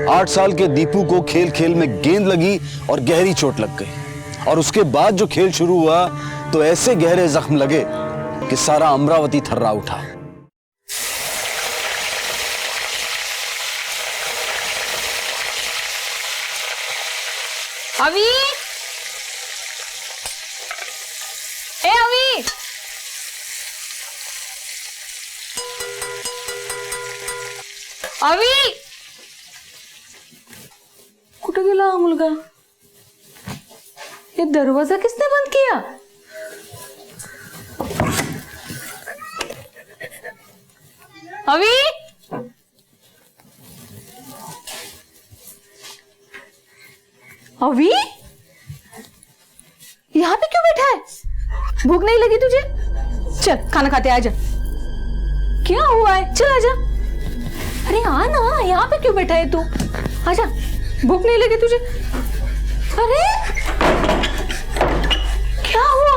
8 साल के दीपू को खेल खेल में गेंद लगी और गहरी चोट लग गई। और उसके बाद जो खेल शुरू हुआ तो ऐसे गहरे जख्म लगे कि सारा अमरावती थर्रा उठा। अभी ए अभी अभी कुठे गेला हा मुलगा? ये दरवाजा किसने बंद किया? अभी अभी यहाँ पे क्यों बैठा है? भूख नहीं लगी तुझे? चल खाना खाते आजा। क्या हुआ है? चल आजा। अरे आ ना, यहाँ पे क्यों बैठा है तू? आजा, भूख नहीं लगी तुझे? अरे क्या हुआ?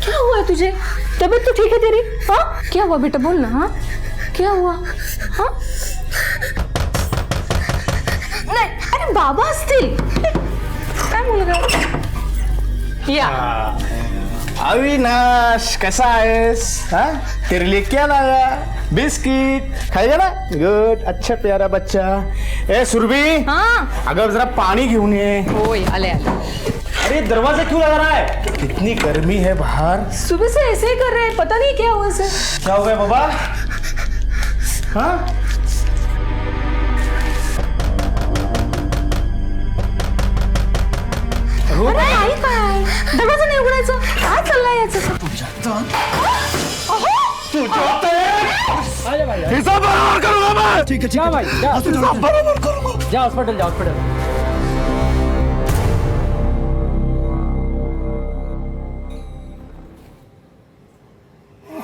क्या हुआ है तुझे? तबीयत तो ठीक है तेरी? हाँ क्या हुआ बेटा, बोल ना। हाँ क्या हुआ? हाँ नाही, अरे बाबा असतील। काय मुलगा? या अविनाश कैसा आहेस? हाँ तेरे लिए क्या लाया? बिस्किट खाएगा ना? गुड, अच्छा प्यारा बच्चा। ए सुरभि, हाँ अगर जरा पानी घेऊन ये। ओए आले आले। अरे दरवाजा क्यों लगा रहा है? कितनी गर्मी है बाहर। सुबह से ऐसे ही कर रहे हैं, पता नहीं क्या हुआ इसे। क्या हो गया बाबा? हाँ अरे आई काय? दरवाजा नाही उघडायचा? काय चाललंय याचं? हिसाब बराबर करूंगा मैं। ठीक है जा भाई, हिसाब बराबर करूंगा। जा हॉस्पिटल, जा हॉस्पिटल।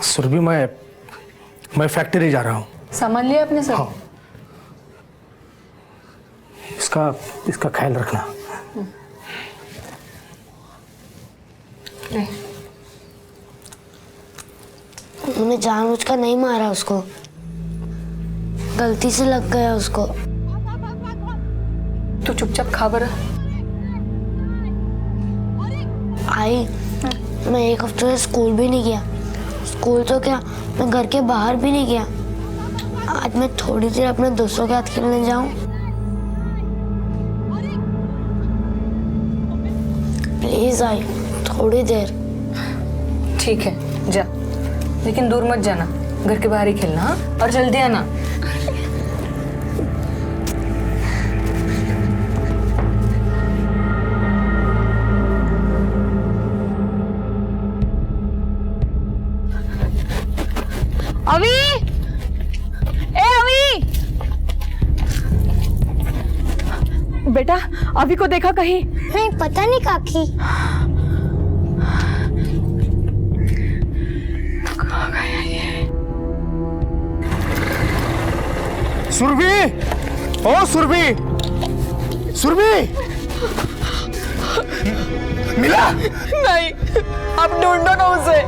सुरभि, मैं फैक्ट्री जा रहा हूँ। सामान लिया आपने सब? हाँ। इसका ख्याल रखना। मैंने जानबूझकर नहीं मारा उसको, गलती से लग गया उसको। तू चुपचाप खा बरं। आई, मैं एक हफ्ते से स्कूल भी नहीं गया। स्कूल तो क्या, मैं घर के बाहर भी नहीं गया। आज मैं थोड़ी देर अपने दोस्तों के साथ खेलने जाऊं? प्लीज आई, थोड़ी देर। ठीक है जा, लेकिन दूर मत जाना, घर के बाहर ही खेलना। हाँ और जल्दी आना। अभी ए अभी, बेटा अभी को देखा कहीं? नहीं पता नहीं काकी। सुरभि, ओ सुरभि, सुरभि, मिला? नहीं, अब ढूंढो ना उसे।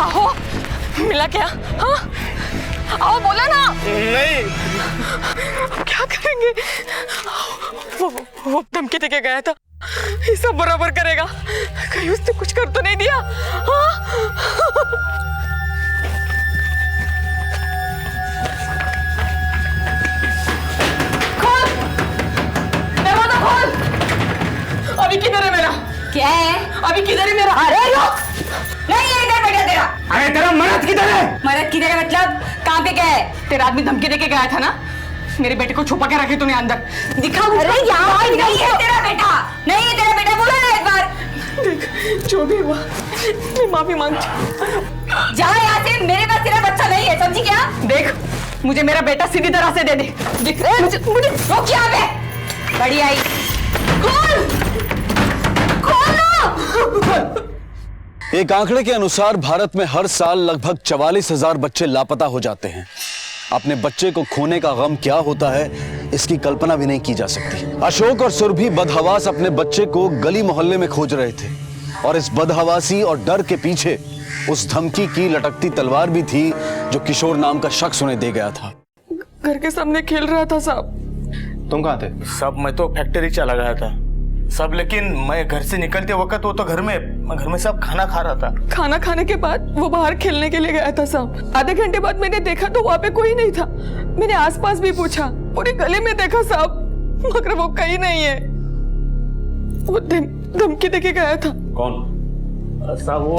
आओ, मिला क्या? हाँ आओ, बोला ना। नहीं। क्या करेंगे? वो धमकी देके गया था, ये सब बराबर करेगा। कहीं उसने कुछ कर तो नहीं दिया? हाँ? खोल, दरवाजा खोल। अभी किधर है मेरा? क्या है? अभी किधर है मेरा? अरे रुक, नहीं है इधर बैठा तेरा। अरे तेरा मरद किधर है? मरद किधर है मतलब? कहाँ पे गया है? तेरा आदमी धमकी देके गया था ना, मेरे बेटे को छुपा के रखे तूने अंदर। दिखा मुझे। अरे यार नहीं है तेरा बेटा, नहीं है तेरा बेटा, बोला ना एक बार। देख जो भी हुआ मैं माफी मांगती हूँ। जा यहाँ से, मेरे पास तेरा बच्चा नहीं है, समझी क्या? देख मुझे मेरा बेटा सीधी तरह से दे दे। देख मुझे रोक यहाँ पे। बड़ी आई, खोल खोल ना। एक आंकड़े के अनुसार भारत में हर साल लगभग 44,000 बच्चे लापता हो जाते हैं। अपने बच्चे को खोने का गम क्या होता है इसकी कल्पना भी नहीं की जा सकती। अशोक और सुरभि बदहवास अपने बच्चे को गली मोहल्ले में खोज रहे थे और इस बदहवासी और डर के पीछे उस धमकी की लटकती तलवार भी थी जो किशोर नाम का शख्स उन्हें दे गया था। घर के सामने खेल रहा था साहब। तुम कहाँ थे? सब मैं तो फैक्ट्री चला गया था सब, लेकिन मैं घर से निकलते वक्त वो तो घर में सब खाना खा रहा था। खाना खाने के बाद वो बाहर खेलने के लिए गया था साहब। आधे घंटे बाद मैंने देखा तो वहाँ पे कोई नहीं था। मैंने आसपास भी पूछा, पूरे गली में देखा साहब, मगर वो कहीं नहीं है। वो धमकी देके गया था। कौन? साहब वो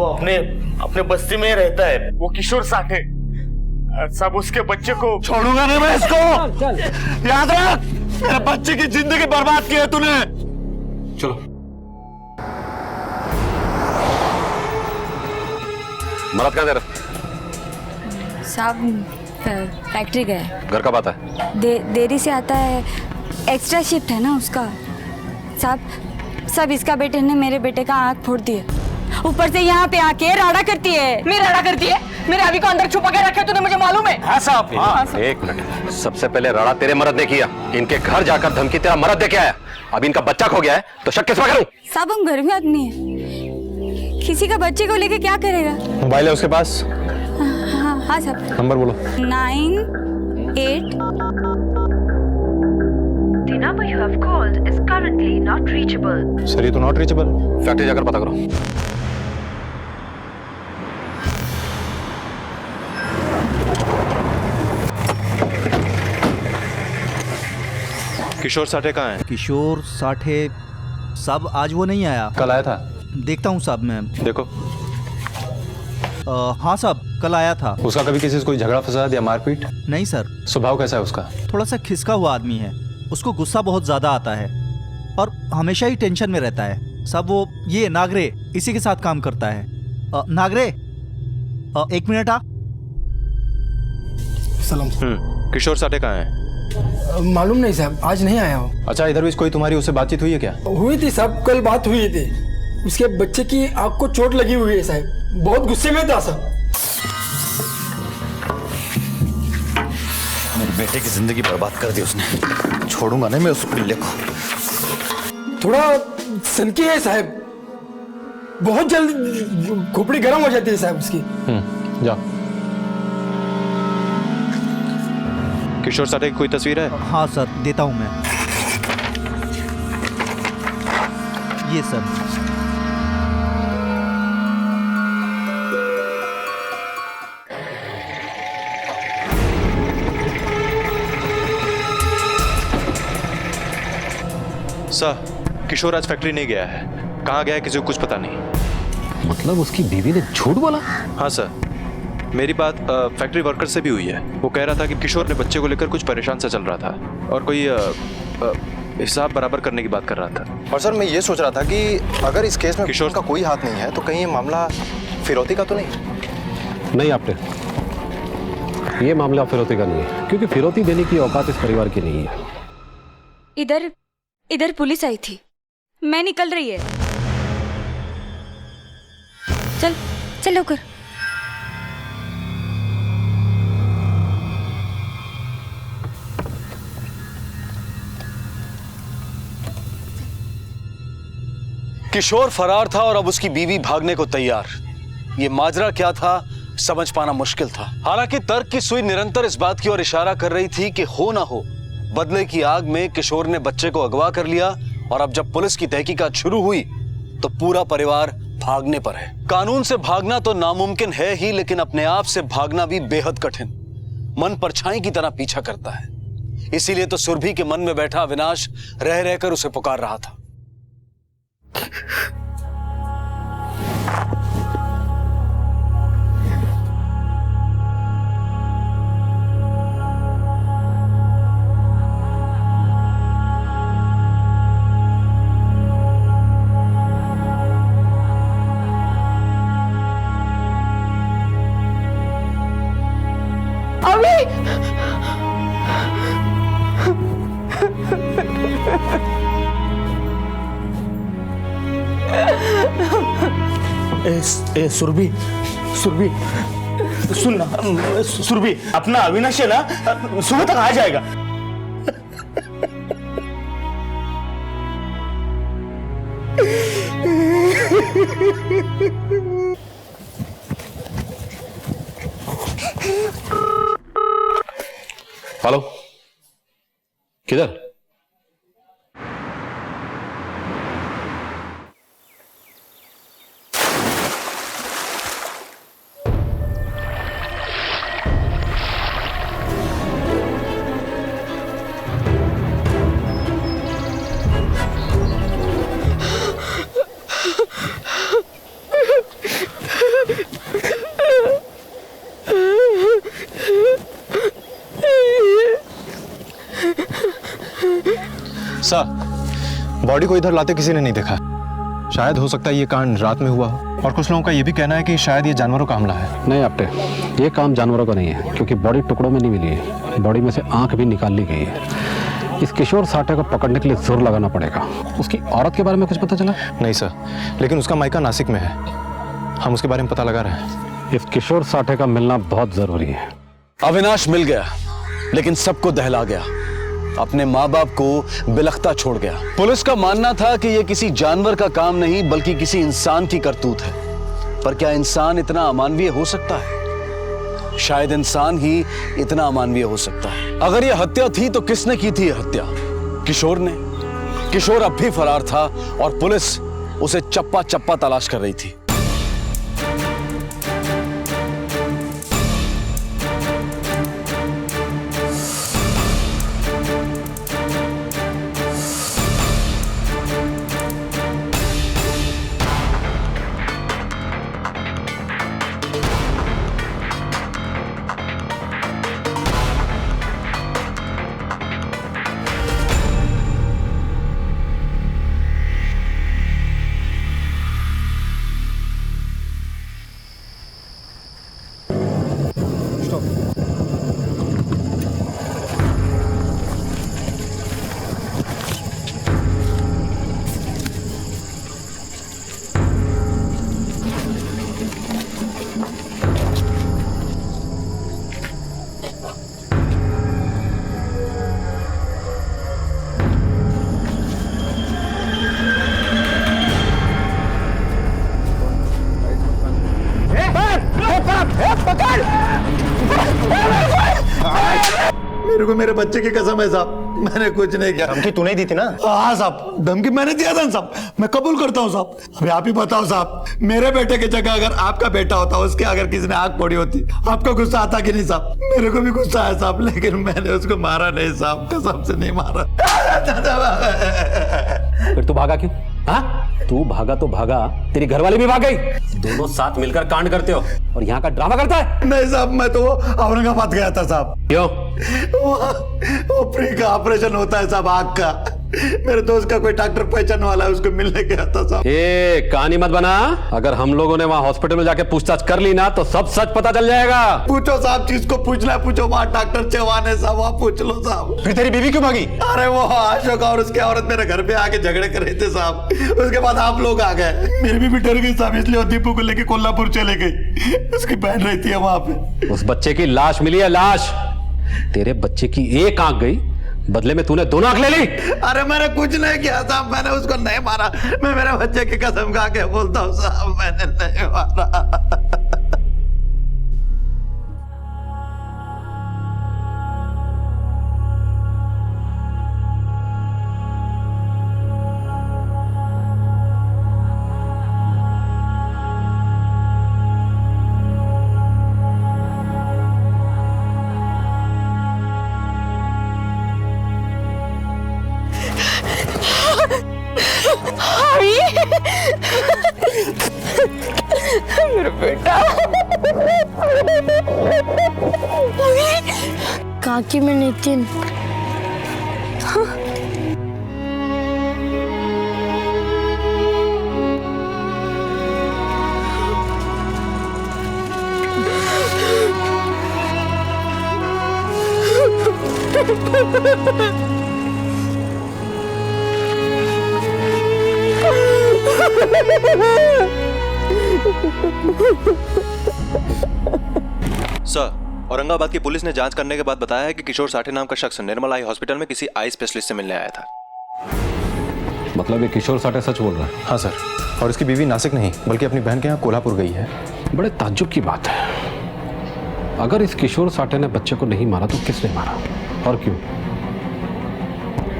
अपने बस्ती में रहता है, वो किशोर साठे साहब। उसके बच्चे को छोड़ूंगा नहीं मैं इसको, याद रख। मेरे बच्चे की जिंदगी बर्बाद की है तूने। चलो मरद कहाँ तेरा? साहब फैक्ट्री गए। घर कब आता है? देरी से आता है, एक्स्ट्रा शिफ्ट है ना उसका। साहब इसका बेटे ने मेरे बेटे का आँख फोड़ दिया, ऊपर से यहाँ पे आके राड़ा करती है। मैं राड़ा करती है? मेरे अभी को अंदर छुपा के रखे तूने, मुझे मालूम है। हाँ साहब, हाँ। एक मिनट, सबसे पहले राड़ा तेरे मर्द ने किया, इनके घर जाकर धमकी तेरा मर्द दे के आया। अब इनका बच्चा खो गया है तो शक किस पर करूं? साहब हम घर में आदमी है, किसी का बच्चे को लेके क्या करेगा? मोबाइल है उसके पास? हाँ साहब। नंबर बोलो। 98 The number you have called is currently not reachable. Sir ये तो नॉट रीचेबल। फैक्ट्री जाकर पता करो। किशोर साठे कहाँ है? किशोर साठे साहब आज वो नहीं आया। कल आया था? देखता हूँ साहब मैं। देखो। हाँ साहब कल आया था। उसका कभी किसी से कोई झगड़ा फसाद या मारपीट? नहीं सर। स्वभाव कैसा है उसका? थोड़ा सा खिसका हुआ आदमी है, उसको गुस्सा बहुत ज्यादा आता है और हमेशा ही टेंशन में रहता है। सब वो ये नागरे इसी के साथ काम करता है। नागरे एक मिनट आ। सलाम। किशोर साठे कहाँ है? मालूम नहीं साहब, आज नहीं आया हो। अच्छा इधर भी कोई तुम्हारी उससे बातचीत हुई है क्या? हुई थी साहब, कल बात हुई थी। उसके बच्चे की आंख को चोट लगी हुई है साहब, बहुत गुस्से में था साहब। मेरे बेटे की जिंदगी बर्बाद कर दी उसने, छोड़ूंगा नहीं मैं उस पिल्ले को। थोड़ा सनकी है साहब, बहुत जल्द खोपड़ी गर्म हो जाती है साहब उसकी। जाओ। किशोर साठे की कोई तस्वीर है? हाँ सर देता हूँ मैं, ये सर। सर किशोर आज फैक्ट्री नहीं गया है, कहाँ गया है किसी को कुछ पता नहीं। मतलब उसकी बीवी ने झूठ बोला? हाँ सर, मेरी बात फैक्ट्री वर्कर से भी हुई है। वो कह रहा था कि किशोर ने बच्चे को लेकर कुछ परेशान सा चल रहा था और कोई हिसाब बराबर करने की बात कर रहा था। और सर मैं ये सोच रहा था कि अगर इस केस में किशोर का कोई हाथ नहीं है तो कहीं ये मामला फिरौती का तो नहीं? नहीं आपने, ये मामला फिरौती का नहीं है, क्योंकि फिरौती देने की औकात इस परिवार की नहीं है। इधर पुलिस आई थी, मैं निकल रही है। चल होकर। किशोर फरार था और अब उसकी बीवी भागने को तैयार। ये माजरा क्या था समझ पाना मुश्किल था। हालांकि तर्क की सुई निरंतर इस बात की ओर इशारा कर रही थी कि हो ना हो बदले की आग में किशोर ने बच्चे को अगवा कर लिया और अब जब पुलिस की तहकीकात शुरू हुई तो पूरा परिवार भागने पर है। कानून से भागना तो नामुमकिन है ही, लेकिन अपने आप से भागना भी बेहद कठिन, मन परछाई की तरह पीछा करता है। इसीलिए तो सुरभि के मन में बैठा अविनाश रह रहकर उसे पुकार रहा था। सुरभि सुन ना सुरभि, अपना अविनाश है ना सुबह तक आ जाएगा। हेलो, किधर? सर, बॉडी को इधर लाते किसी ने नहीं देखा। शायद हो सकता है ये कांड रात में हुआ हो, और कुछ लोगों का ये भी कहना है कि शायद ये जानवरों का हमला है। नहीं आपटे, ये काम जानवरों का नहीं है, क्योंकि बॉडी टुकड़ों में नहीं मिली है, बॉडी में से आंख भी निकाल ली गई है। इस किशोर साठे को पकड़ने के लिए जोर लगाना पड़ेगा। उसकी औरत के बारे में कुछ पता चला? नहीं सर, लेकिन उसका मायका नासिक में है, हम उसके बारे में पता लगा रहे हैं। इस किशोर साठे का मिलना बहुत जरूरी है। अविनाश मिल गया, लेकिन सबको दहला गया, अपने माँ बाप को बिलखता छोड़ गया। पुलिस का मानना था कि यह किसी जानवर का काम नहीं बल्कि किसी इंसान की करतूत है। पर क्या इंसान इतना अमानवीय हो सकता है? शायद इंसान ही इतना अमानवीय हो सकता है। अगर यह हत्या थी तो किसने की थी यह हत्या? किशोर ने। किशोर अब भी फरार था और पुलिस उसे चप्पा चप्पा तलाश कर रही थी। मेरे को मेरे बच्चे की कसम है साहब, मैंने कुछ नहीं किया। धमकी तूने दी थी ना? हाँ साहब, धमकी मैंने दिया था साहब, मैं कबूल करता हूँ साहब। अभी आप ही बताओ साहब, मेरे बेटे की जगह अगर आपका बेटा होता, उसके अगर किसी ने आग फोड़ी होती, आपको गुस्सा आता कि नहीं साहब? मेरे को भी गुस्सा है साहब, लेकिन मैंने उसको मारा नहीं साहब, कसम से नहीं मारा। फिर तू भागा क्यों? हाँ, तू भागा तो भागा, तेरी घरवाली भी भाग गई। दोनों साथ मिलकर कांड करते हो और यहाँ का ड्रामा करता है। नहीं साहब, मैं तो औरंगाबाद गया था साहब। क्यों? वो फ्री का ऑपरेशन होता है साहब, आग का। मेरे दोस्त का कोई डॉक्टर पहचान वाला है, उसको मिलने गया था साहब। ये कहानी मत बना। अगर हम लोगों ने वहाँ हॉस्पिटल में जाके पूछताछ कर ली ना तो सब सच पता चल जाएगा। पूछो साहब, जिसको पूछना है पूछो, वहाँ डॉक्टर चौहान है साहब, वहाँ पूछ लो साहब। फिर तेरी बीवी क्यों भागी? अरे वो अशोक और उसकी औरत मेरे घर पे आके झगड़े कर रहे थे साहब, उसके बाद आप लोग आ गए। मेरी बीवी डर गई साहब, इसलिए दीपू को लेके कोल्हापुर चले गई। उसकी बहन रहती है वहाँ पे। उस बच्चे की लाश मिली है, लाश। तेरे बच्चे की एक आंख गई, बदले में तूने दोनों आंख ले ली। अरे मैंने कुछ नहीं किया साहब, मैंने उसको नहीं मारा। मैं मेरे बच्चे की कसम खा के बोलता हूँ साहब, मैंने नहीं मारा। मेरा बेटा। काकी में नितिन। सर, औरंगाबाद की पुलिस ने जांच करने के बाद बताया है कि किशोर साठे नाम का शख्स निर्मल आई हॉस्पिटल में किसी आई स्पेशलिस्ट से मिलने आया था। मतलब ये किशोर साठे सच बोल रहा है? हाँ सर, और इसकी बीवी नासिक नहीं बल्कि अपनी बहन के यहाँ कोल्हापुर गई है। बड़े ताज्जुब की बात है। अगर इस किशोर साठे ने बच्चे को नहीं मारा तो किसने मारा और क्यों?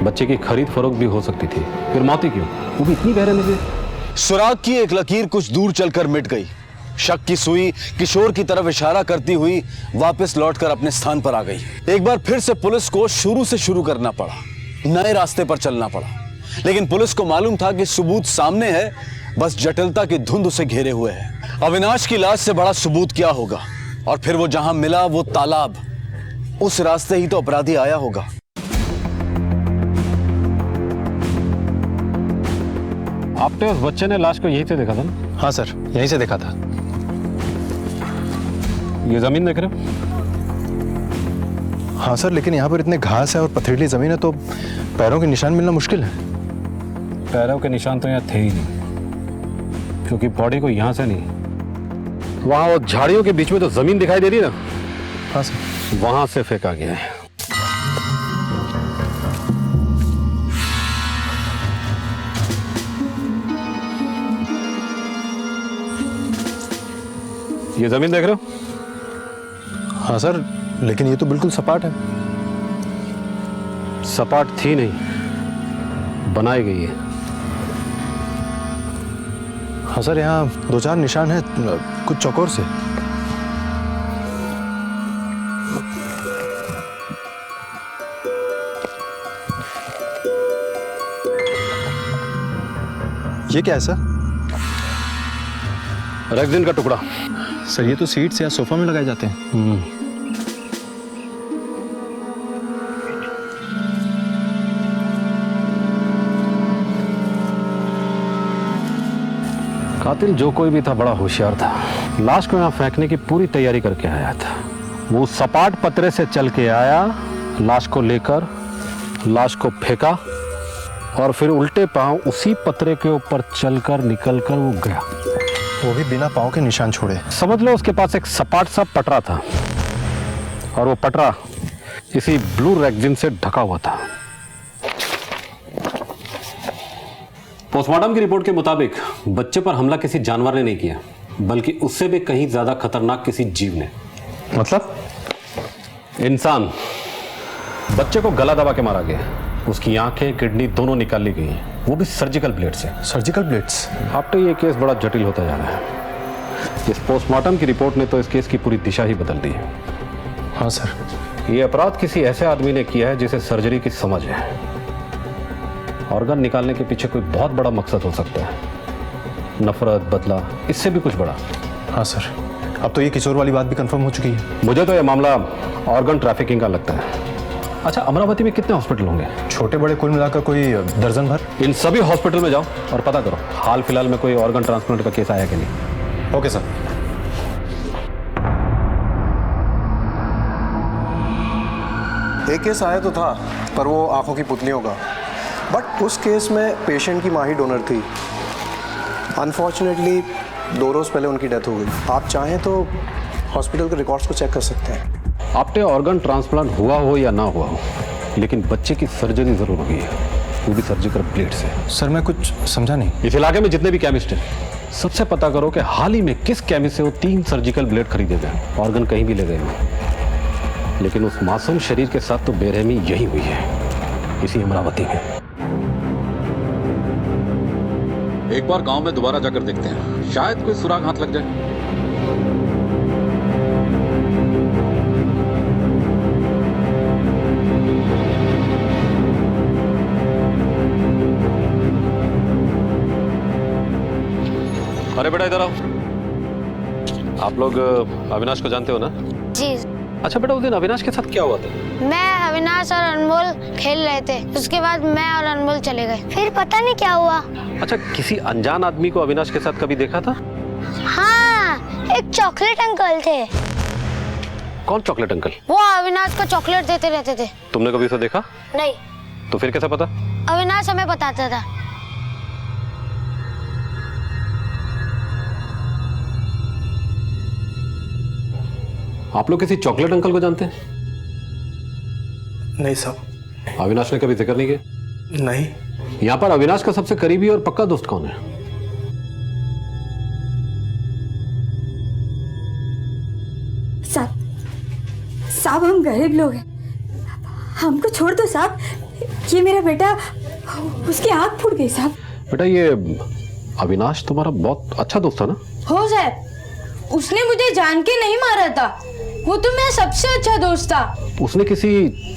बच्चे की खरीद फरोख्त भी हो सकती थी, फिर मौत ही क्यों, वो भी इतनी गहरे में? सुराग की एक लकीर कुछ दूर चलकर मिट गई। शक की सुई किशोर की तरफ इशारा करती हुई वापस लौटकर अपने स्थान पर आ गई। एक बार फिर से पुलिस को शुरू से शुरू करना पड़ा, नए रास्ते पर चलना पड़ा। लेकिन पुलिस को मालूम था कि सबूत सामने है, बस जटिलता की धुंध उसे घेरे हुए है। अविनाश की लाश से बड़ा सबूत क्या होगा? और फिर वो जहां मिला वो तालाब, उस रास्ते ही तो अपराधी आया होगा। आपने उस बच्चे ने लाश को यहीं से देखा था ना? हाँ सर, यहीं से देखा था। ये जमीन देख रहे हो? हाँ सर, लेकिन यहाँ पर इतने घास है और पथरीली जमीन है तो पैरों के निशान मिलना मुश्किल है। पैरों के निशान तो यहाँ थे ही नहीं, क्योंकि बॉडी को यहाँ से नहीं, वहाँ वो झाड़ियों के बीच में तो जमीन दिखाई दे रही ना, हाँ सर, वहां से फेंका गया है। ये जमीन देख रहे हो? हाँ सर, लेकिन ये तो बिल्कुल सपाट है। सपाट थी नहीं, बनाई गई है। हाँ सर, यहाँ 2-4 निशान है कुछ चौकोर से। ये क्या है सर? रेक्सिन का टुकड़ा। सर ये तो सीट्स या सोफा में लगाए जाते हैं। कातिल जो कोई भी था बड़ा होशियार था। लाश को यहाँ फेंकने की पूरी तैयारी करके आया था। वो सपाट पतरे से चल के आया, लाश को लेकर लाश को फेंका और फिर उल्टे पांव उसी पतरे के ऊपर चलकर निकलकर वो गया, वो भी बिना पांव के निशान छोड़े। समझ लो उसके पास एक सपाट सा पटरा था और वो पटरा इसी ब्लू रेक्सिन से ढका हुआ था। पोस्टमार्टम की रिपोर्ट के मुताबिक बच्चे पर हमला किसी जानवर ने नहीं किया, बल्कि उससे भी कहीं ज्यादा खतरनाक किसी जीव ने। मतलब? इंसान। बच्चे को गला दबा के मारा गया, उसकी आंखें किडनी दोनों निकाल ली गई, वो भी सर्जिकल ब्लेड से। Surgical blades? आफ्टर ये केस बड़ा जटिल होता जा रहा है। इस पोस्टमार्टम की रिपोर्ट ने तो इस केस की पूरी दिशा ही बदल दी है। हाँ सर। ये अपराध किसी ऐसे आदमी ने किया है जिसे सर्जरी की समझ है। ऑर्गन निकालने के पीछे कोई बहुत बड़ा मकसद हो सकता है, नफरत, बदला, इससे भी कुछ बड़ा। हाँ सर, अब तो ये किशोर वाली बात भी कंफर्म हो चुकी है। मुझे तो ये मामला ऑर्गन ट्रैफिकिंग का लगता है। अच्छा, अमरावती में कितने हॉस्पिटल होंगे? छोटे बड़े कुल मिलाकर कोई दर्जन भर। इन सभी हॉस्पिटल में जाओ और पता करो हाल फिलहाल में कोई ऑर्गन ट्रांसप्लांट का केस आया कि नहीं। Okay sir. एक केस आया तो था, पर वो आंखों की पुतलियों का, बट उस केस में पेशेंट की माँ ही डोनर थी। अनफॉर्चुनेटली 2 रोज पहले उनकी डेथ हो गई। आप चाहें तो हॉस्पिटल के रिकॉर्ड्स को चेक कर सकते हैं। आपके ऑर्गन ट्रांसप्लांट हुआ हो या ना हुआ हो, लेकिन बच्चे की सर्जरी जरूर हुई है, वो भी सर्जिकल ब्लेड से। सर मैं कुछ समझा नहीं। इस इलाके में जितने भी केमिस्ट हैं, सबसे पता करो कि हाल ही में किस केमिस्ट से वो 3 सर्जिकल ब्लेड खरीदे गए, ऑर्गन कहीं भी ले गए हो। लेकिन उस मासूम शरीर के साथ तो बेरहमी यही हुई है, इसी अमरावती में। एक बार गांव में दोबारा जाकर देखते हैं, शायद कोई सुराग हाथ लग जाए। अरे बेटा इधर आओ। आप लोग अविनाश को जानते हो ना? जी। अच्छा बेटा, उस दिन अविनाश के साथ क्या हुआ था? मैं, अविनाश और अनमोल खेल रहे थे, उसके बाद मैं और अनमोल चले गए, फिर पता नहीं क्या हुआ। अच्छा, किसी अनजान आदमी को अविनाश के साथ कभी देखा था? हाँ, एक चॉकलेट अंकल थे। कौन चॉकलेट अंकल? वो अविनाश को चॉकलेट देते रहते थे। तुमने कभी उसे देखा? नहीं। तो फिर कैसे पता? अविनाश हमें बताता था। आप लोग किसी चॉकलेट अंकल को जानते हैं? नहीं साहब। अविनाश ने कभी जिक्र नहीं किया? नहीं। यहाँ पर अविनाश का सबसे करीबी और पक्का दोस्त कौन है? साहब हम गरीब लोग हैं, हमको छोड़ दो साहब। ये मेरा बेटा, उसकी आंख फूट गई साहब। बेटा ये अविनाश तुम्हारा बहुत अच्छा दोस्त था ना? हो साहब, उसने मुझे जान के नहीं मारा था, वो तो मेरा सबसे अच्छा दोस्त था। उसने किसी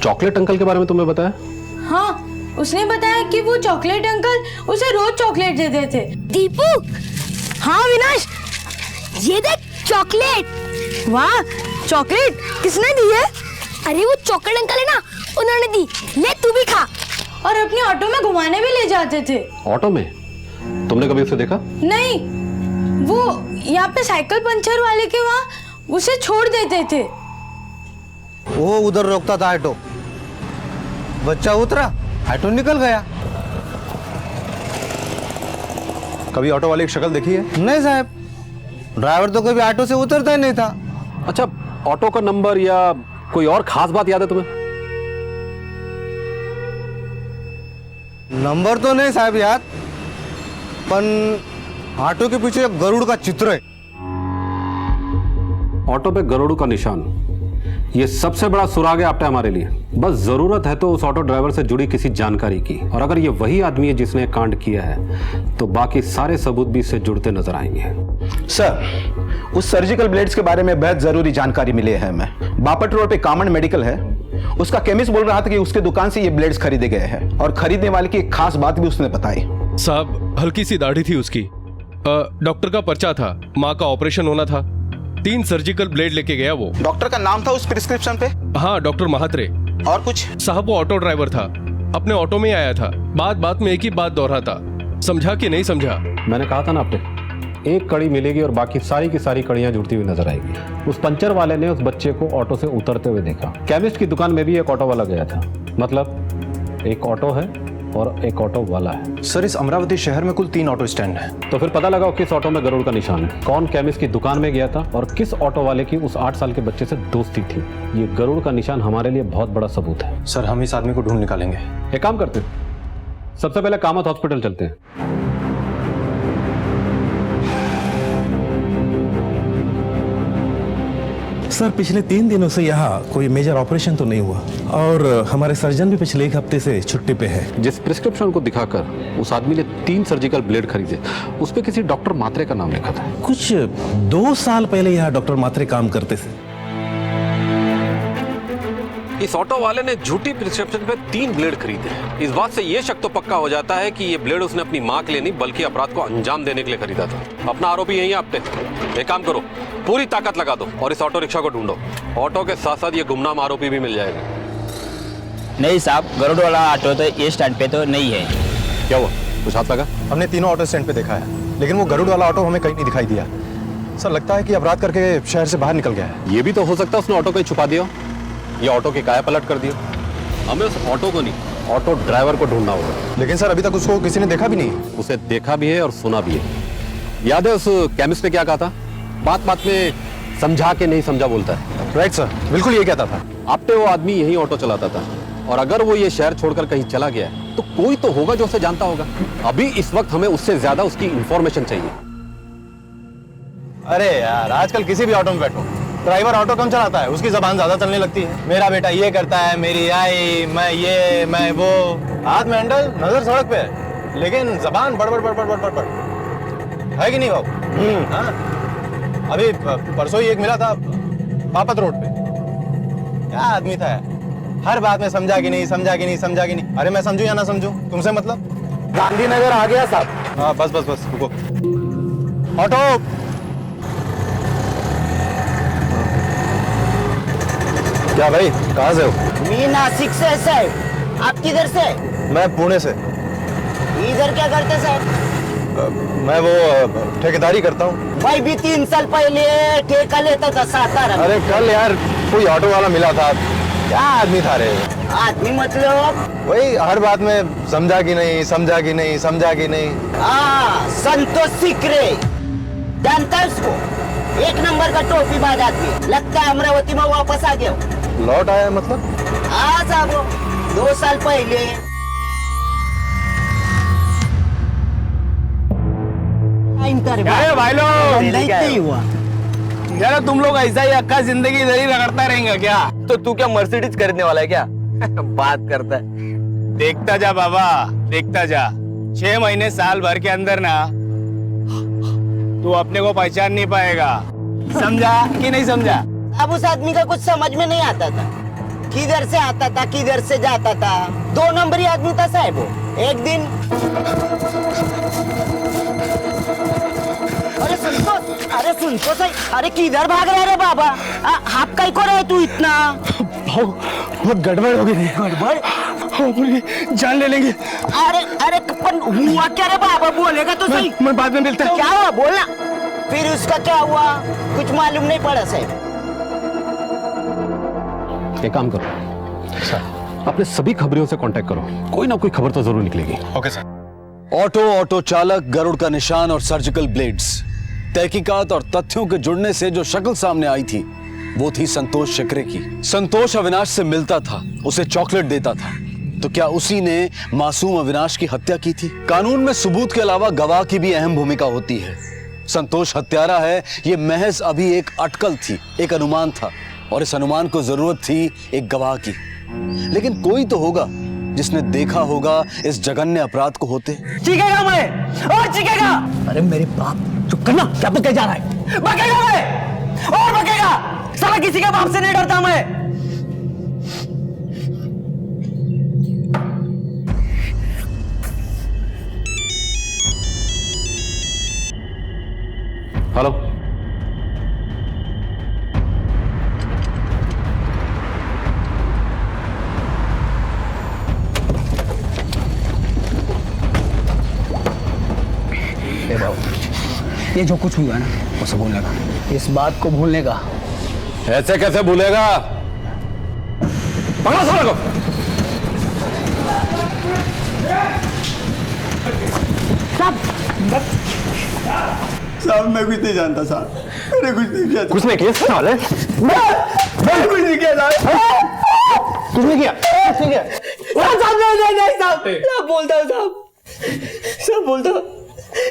चॉकलेट अंकल के बारे में तुम्हें बताया? हाँ, उसने बताया कि वो चॉकलेट अंकल उसे रोज चॉकलेट देते थे। दीपू, हाँ अविनाश, ये देख चॉकलेट। वाह, चॉकलेट किसने दी है? अरे वो चॉकलेट अंकल है ना, उन्होंने दी। ले तू भी खा। और अपने ऑटो में घुमाने भी ले जाते थे। ऑटो में? तुमने कभी उसे देखा? नहीं, वो यहाँ पे साइकिल पंचर वाले के वहाँ उसे छोड़ देते थे। वो उधर रोकता था ऑटो, बच्चा उतरा, ऑटो निकल गया। कभी ऑटो वाले की शक्ल देखी है? नहीं साहब, ड्राइवर तो कभी ऑटो से उतरता ही नहीं था। अच्छा, ऑटो का नंबर या कोई और खास बात याद है तुम्हें? नंबर तो नहीं साहब याद, पर ऑटो के पीछे एक गरुड़ का चित्र है। ऑटो पे गरुड़ का निशान, ये सबसे बड़ा सुराग है आपने हमारे लिए। बस जरूरत है तो उस ऑटो ड्राइवर से जुड़ी किसी जानकारी की, और अगर ये वही आदमी है जिसने कांड किया है तो बाकी सारे सबूत भी इससे जुड़ते नजर आएंगे। सर, उस सर्जिकल ब्लेड्स के बारे में बेहद जरूरी जानकारी मिली है हमें। बापट रोड पे कामन मेडिकल है, उसका केमिस्ट बोल रहा था कि उसके दुकान से ये ब्लेड्स खरीदे गए हैं, और खरीदने वाले की एक खास बात भी उसने बताई। साहब, हल्की सी दाढ़ी थी उसकी, डॉक्टर का पर्चा था, माँ का ऑपरेशन होना था, 3 सर्जिकल ब्लेड लेके गया वो। डॉक्टर का नाम था उस प्रिस्क्रिप्शन पे? हाँ, डॉक्टर महात्रे। और कुछ? साहब वो ऑटो ड्राइवर था, अपने ऑटो में आया था, बात बात में एक ही बात दोहराता, समझा कि नहीं समझा? मैंने कहा था ना आपने, एक कड़ी मिलेगी और बाकी सारी की सारी कड़ियां जुड़ती हुई नजर आएगी। उस पंचर वाले ने उस बच्चे को ऑटो से उतरते हुए देखा। केमिस्ट की दुकान में भी एक ऑटो वाला गया था, मतलब एक ऑटो है और एक ऑटो वाला है। सर, इस अमरावती शहर में कुल 3 ऑटो स्टैंड हैं। तो फिर पता लगाओ किस ऑटो में गरुड़ का निशान है, कौन केमिस्ट की दुकान में गया था और किस ऑटो वाले की उस 8 साल के बच्चे से दोस्ती थी। ये गरुड़ का निशान हमारे लिए बहुत बड़ा सबूत है। सर, हम इस आदमी को ढूंढ निकालेंगे। एक काम करते हैं, सबसे पहले कामत हॉस्पिटल चलते हैं। सर, पिछले 3 दिनों से यहाँ कोई मेजर ऑपरेशन तो नहीं हुआ, और हमारे सर्जन भी पिछले 1 हफ्ते से छुट्टी पे है। जिस प्रिस्क्रिप्शन को दिखाकर उस आदमी ने 3 सर्जिकल ब्लेड खरीदे, उस पे किसी डॉक्टर मात्रे का नाम लिखा था। कुछ 2 साल पहले यहाँ डॉक्टर मात्रे काम करते थे। इस ऑटो वाले ने झूठी प्रिस्क्रिप्शन पे 3 ब्लेड खरीदे। इस बात से ये शक तो पक्का हो जाता है कि ये ब्लेड उसने अपनी मां के लिए नहीं बल्कि अपराध को अंजाम देने के लिए खरीदा था। अपना आरोपी यही है आप पे। एक काम करो, पूरी ताकत लगा दो और इस ऑटो रिक्शा को ढूंढो। ऑटो के साथ साथ ये गुमनाम आरोपी भी मिल जाएगा। नहीं साहब, गरुड़ वाला ऑटो तो ये स्टैंड पे तो नहीं है। क्या हुआ, कुछ हाथ लगा? हमने तीनों ऑटो स्टैंड पे देखा है, लेकिन वो गरुड़ वाला ऑटो हमें कहीं नहीं दिखाई दिया। सर, लगता है कि अपराध करके शहर से बाहर निकल गया है। ये भी तो हो सकता है उसने ऑटो कहीं छुपा दिया, ये ऑटो की काया पलट कर दिया। हमें उस ऑटो को नहीं, ऑटो ड्राइवर को ढूंढना होगा। लेकिन सर, अभी तक उसको किसी ने देखा भी नहीं। उसे देखा भी है और सुना भी है। याद है उस केमिस्ट ने क्या कहा था? बात बात में समझा के नहीं समझा बोलता है। राइट सर, बिल्कुल ये कहता था। अब तो वो आदमी यही ऑटो चलाता था, और अगर वो ये शहर छोड़कर कहीं चला गया है तो कोई तो होगा जो उसे जानता होगा। अभी इस वक्त हमें उससे ज्यादा उसकी इंफॉर्मेशन चाहिए। अरे यार, आजकल किसी भी ऑटो में बैठो, ड्राइवर ऑटो कम चलाता है, उसकी जबान ज्यादा चलने लगती है। मेरा बेटा ये करता है, मेरी आई, मैं ये, मैं वो। हाथ में हैंडल, नजर सड़क पे है, लेकिन जबान बड़बड़ बड़बड़ बड़बड़ बड़ है कि नहीं बाबू? हाँ, अभी परसों ही एक मिला था बापत रोड पे। क्या आदमी था यार, हर बात में समझा कि नहीं, समझा कि नहीं, समझा कि नहीं। अरे मैं समझू या ना समझू, तुमसे मतलब। गांधीनगर आ गया साहब। हाँ, बस बस बस, रुको। ऑटो, क्या भाई, कहाँ से हो? मैं नासिक से साहब। आप किधर से? मैं पुणे से। इधर क्या करते साहब? मैं वो ठेकेदारी करता हूँ। मैं भी 3 साल पहले ठेका लेता था सातारा में। अरे कल यार कोई ऑटो वाला मिला था। क्या आदमी था रे? आदमी मतलब वही हर बात में समझा कि नहीं, समझा कि नहीं, समझा कि नहीं। हाँ, संतोष सिकरे, जानता है उसको? एक नंबर का टोपी बाज आदमी, लगता है अमरावती में वापस आ गया। लौट आया मतलब? हाँ साहब, 2 साल पहले। अरे भाई लोग, नहीं हुआ यार तुम लोग ऐसा ही अक्का जिंदगी इधर ही रगड़ता रहेंगे क्या? तो तू क्या मर्सिडीज खरीदने वाला है क्या? बात करता है। देखता जा बाबा, देखता जा। 6 महीने साल भर के अंदर ना तू अपने को पहचान नहीं पाएगा। समझा कि नहीं समझा? अब उस आदमी का कुछ समझ में नहीं आता था, किधर से आता था किधर से जाता था। 2 नंबरी आदमी था साहब वो। एक दिन अरे सुन तो सही, अरे किधर भाग रहा रे बाबा? हाथ कहीं को रहे तू इतना? बहुत गड़बड़ हो गई। गड़बड़? अपनी जान ले लेंगे। अरे पर हुआ क्या रे बाबा? बोलेगा तो सही। मैं बाद में मिलता हूँ। क्या हुआ बोलना? फिर उसका क्या हुआ कुछ मालूम नहीं पड़ा साहब। एक काम करो, अपने सभी खबरियों से कांटेक्ट करो, कोई ना कोई खबर तो जरूर निकलेगी। Okay sir. ऑटो चालक, गरुड़ का निशान और सर्जिकल ब्लेड्स। तहकीकात और तथ्यों के जुड़ने से जो शक्ल सामने आई थी वो थी संतोष शिकरे की। संतोष अविनाश से मिलता था, उसे चॉकलेट देता था, तो क्या उसी ने मासूम अविनाश की हत्या की थी? कानून में सबूत के अलावा गवाह की भी अहम भूमिका होती है। संतोष हत्यारा है, ये महज अभी एक अटकल थी, एक अनुमान था, और इस अनुमान को जरूरत थी एक गवाह की। लेकिन कोई तो होगा जिसने देखा होगा इस जघन्य अपराध को होते। चीखेगा मैं और चीखेगा। अरे मेरे बाप, चुप करना, क्या बके जा रहा है? बकेगा मैं और बकेगा। साला किसी के बाप से नहीं डरता मैं। हेलो, ये जो कुछ हुआ ना उसे भूलने का, इस बात को भूलने का। ऐसे कैसे भूलेगा? पकड़ो साले को। साहब मैं कुछ नहीं जानता साहब, मैंने कुछ नहीं किया। कुछ नहीं किया साले? मैंने कुछ नहीं किया साहब। कुछ नहीं किया? नहीं साहब, सब बोलता हूँ साहब, सब बोलता हूँ।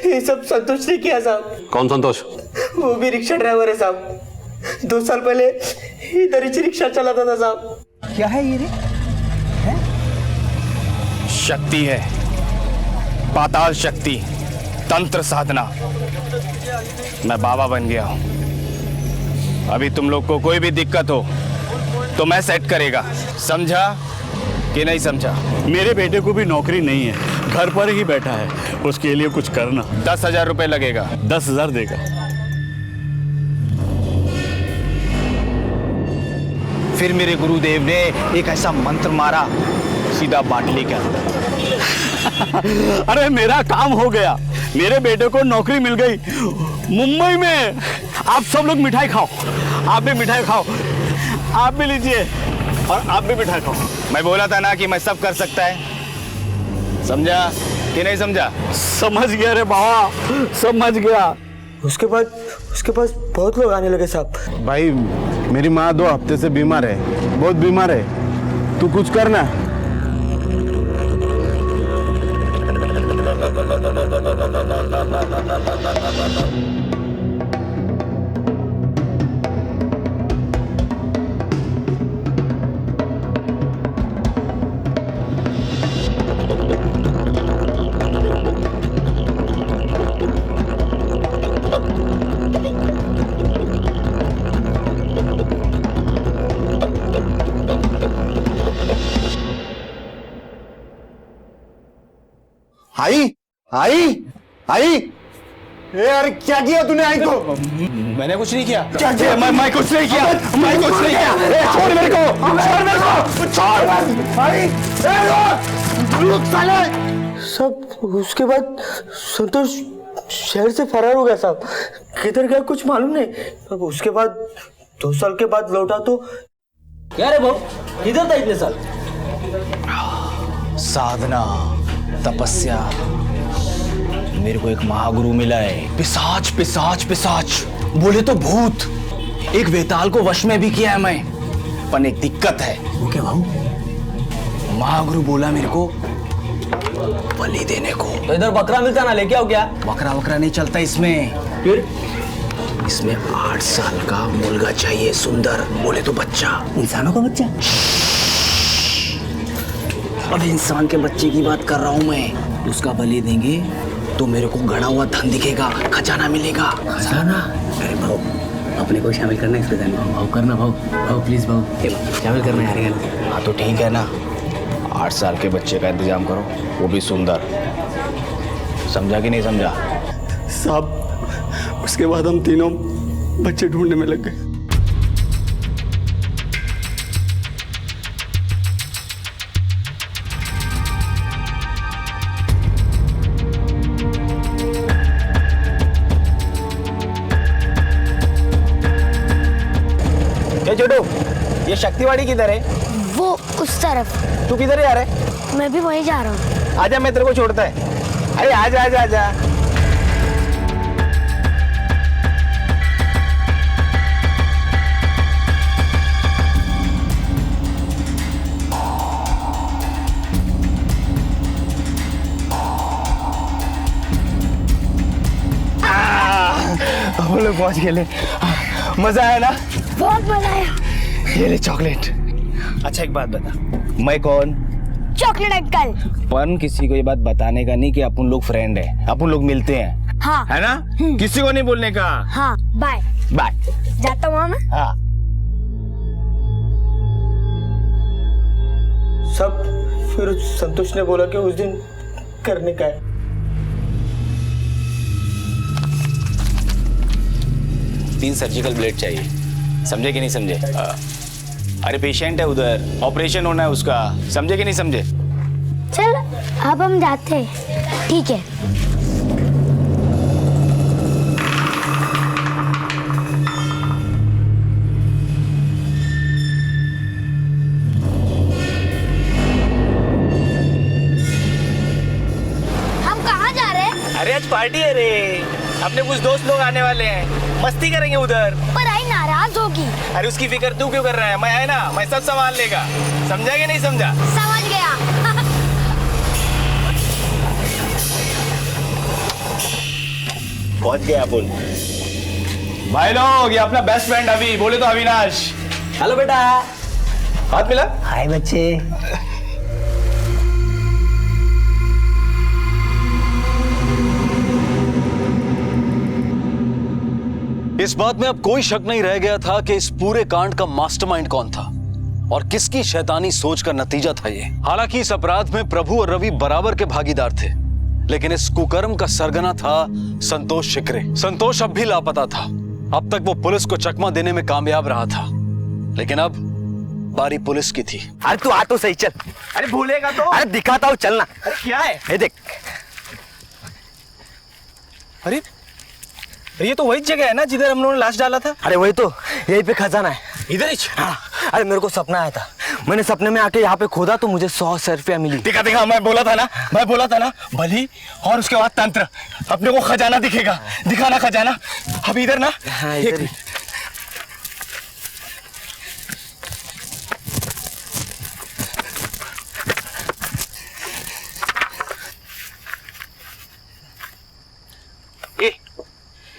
ये सब संतोष ने किया साहब। कौन संतोष? वो भी रिक्शा ड्राइवर है साहब। 2 साल पहले इधर ही रिक्शा चलाता था साहब। क्या है ये रे? शक्ति है, पाताल शक्ति, तंत्र साधना। मैं बाबा बन गया हूं। अभी तुम लोग को कोई भी दिक्कत हो तो मैं सेट करेगा। समझा कि नहीं समझा? मेरे बेटे को भी नौकरी नहीं है, घर पर ही बैठा है, उसके लिए कुछ करना। 10,000 रुपए लगेगा। 10,000 देगा। फिर मेरे गुरुदेव ने एक ऐसा मंत्र मारा, सीधा बाटली के अंदर। अरे मेरा काम हो गया, मेरे बेटे को नौकरी मिल गई मुंबई में। आप सब लोग मिठाई खाओ, आप भी मिठाई खाओ, आप भी लीजिए और आप भी मिठाई खाओ। मैं बोला था ना कि मैं सब कर सकता है। समझा कि नहीं समझा? समझ गया रे बाबा, समझ गया। उसके पास बहुत लोग आने लगे साहब। भाई मेरी माँ 2 हफ्ते से बीमार है, बहुत बीमार है, तू कुछ करना। आई ए यार क्या किया तूने आई को? मैंने कुछ नहीं किया। क्या किया? मैं कुछ नहीं किया, मैं कुछ नहीं किया। छोड़ मेरे को, छोड़ मेरे को, छोड़। आई रुक साले। सब उसके बाद संतोष शहर से फरार हो गया साहब। किधर गया कुछ मालूम नहीं। अब उसके बाद 2 साल के बाद लौटा तो क्या रे बाबू, किधर था इतने साल? साधना, तपस्या। मेरे को एक महागुरु मिला है, पिशाच पिशाच पिशाच। बोले तो भूत। एक वेताल को वश में भी किया है मैं, पर एक दिक्कत है। वो क्या भाऊ? महागुरु बोला मेरे को बलि देने को। तो इधर बकरा मिलता ना, लेके आओ क्या? बकरा वकरा नहीं चलता इसमें। फिर इसमें 8 साल का मुर्गा चाहिए, सुंदर, बोले तो बच्चा। इंसानों का बच्चा? अब इंसान के बच्चे की बात कर रहा हूं मैं। उसका बलि देंगे तो मेरे को गड़ा हुआ धन दिखेगा, खजाना मिलेगा। खजाना? अरे भाऊ, अपने को शामिल करना है इसके धन में। भाऊ करना, भाऊ भाऊ प्लीज भाऊ शामिल करना है। हाँ तो ठीक है ना, 8 साल के बच्चे का इंतजाम करो, वो भी सुंदर। समझा कि नहीं समझा? साहब उसके बाद हम तीनों बच्चे ढूंढने में लग गए। छोटू, ये शक्तिवाड़ी किधर है? वो उस तरफ। तू किधर जा रहा है? मैं भी वहीं जा रहा हूँ। आजा, मैं तेरे को छोड़ता है। अरे आजा आजा आजा। हम लोग पहुंच गए। मजा आया ना? बहुत मजा आया। ये ले चॉकलेट। अच्छा एक बात बता, मैं कौन? Chocolate uncle. पर किसी को ये बात बताने का नहीं कि अपन लोग फ्रेंड है, अपन लोग मिलते हैं। हाँ। है ना? किसी को नहीं बोलने का। हाँ बाय। बाय। जाता हूँ मैं। हाँ। सब फिर संतोष ने बोला कि उस दिन करने का है। तीन सर्जिकल ब्लेड चाहिए, समझे कि नहीं समझे? अरे पेशेंट है उधर, ऑपरेशन होना है उसका, समझे कि नहीं समझे? चल अब हम जाते हैं। ठीक है। हम कहाँ जा रहे हैं? अरे आज पार्टी है रे, अपने कुछ दोस्त लोग आने वाले हैं, मस्ती करेंगे उधर। पर आई नाराज होगी। अरे उसकी फिक्र तू क्यों कर रहा है? मैं है ना, मैं सब संभाल लेगा। समझा कि नहीं समझा? समझ गया। पहुंच गया अपन। भाई लोग, ये अपना बेस्ट फ्रेंड अभी, बोले तो अविनाश। हेलो बेटा। हाथ मिला। हाय बच्चे। इस बात में अब कोई शक नहीं रह गया था कि इस पूरे कांड का मास्टरमाइंड कौन था और किसकी शैतानी सोच का नतीजा था ये। हालांकि इस अपराध में प्रभु और रवि बराबर के भागीदार थे, लेकिन इस कुकर्म का सरगना था संतोष शिकरे। संतोष अब भी लापता था। अब तक वो पुलिस को चकमा देने में कामयाब रहा था, लेकिन अब बारी पुलिस की थी। अरे तू आ तो सही, चल। अरे भूलेगा तो? अरे दिखाता हूँ, चलना। अरे क्या है? ये देख। अरे ये तो वही जगह है ना जिधर हम लोगों ने लाश डाला था? अरे वही तो, यहीं पे खजाना है। इधर ही? हाँ। अरे मेरे को सपना आया था, मैंने सपने में आके यहाँ पे खोदा तो मुझे 100 रुपया मिली। देखा देखा, मैं बोला था ना, बलि और उसके बाद तंत्र, अपने को खजाना दिखेगा। दिखाना खजाना। अब इधर ना। हाँ, इधर ही।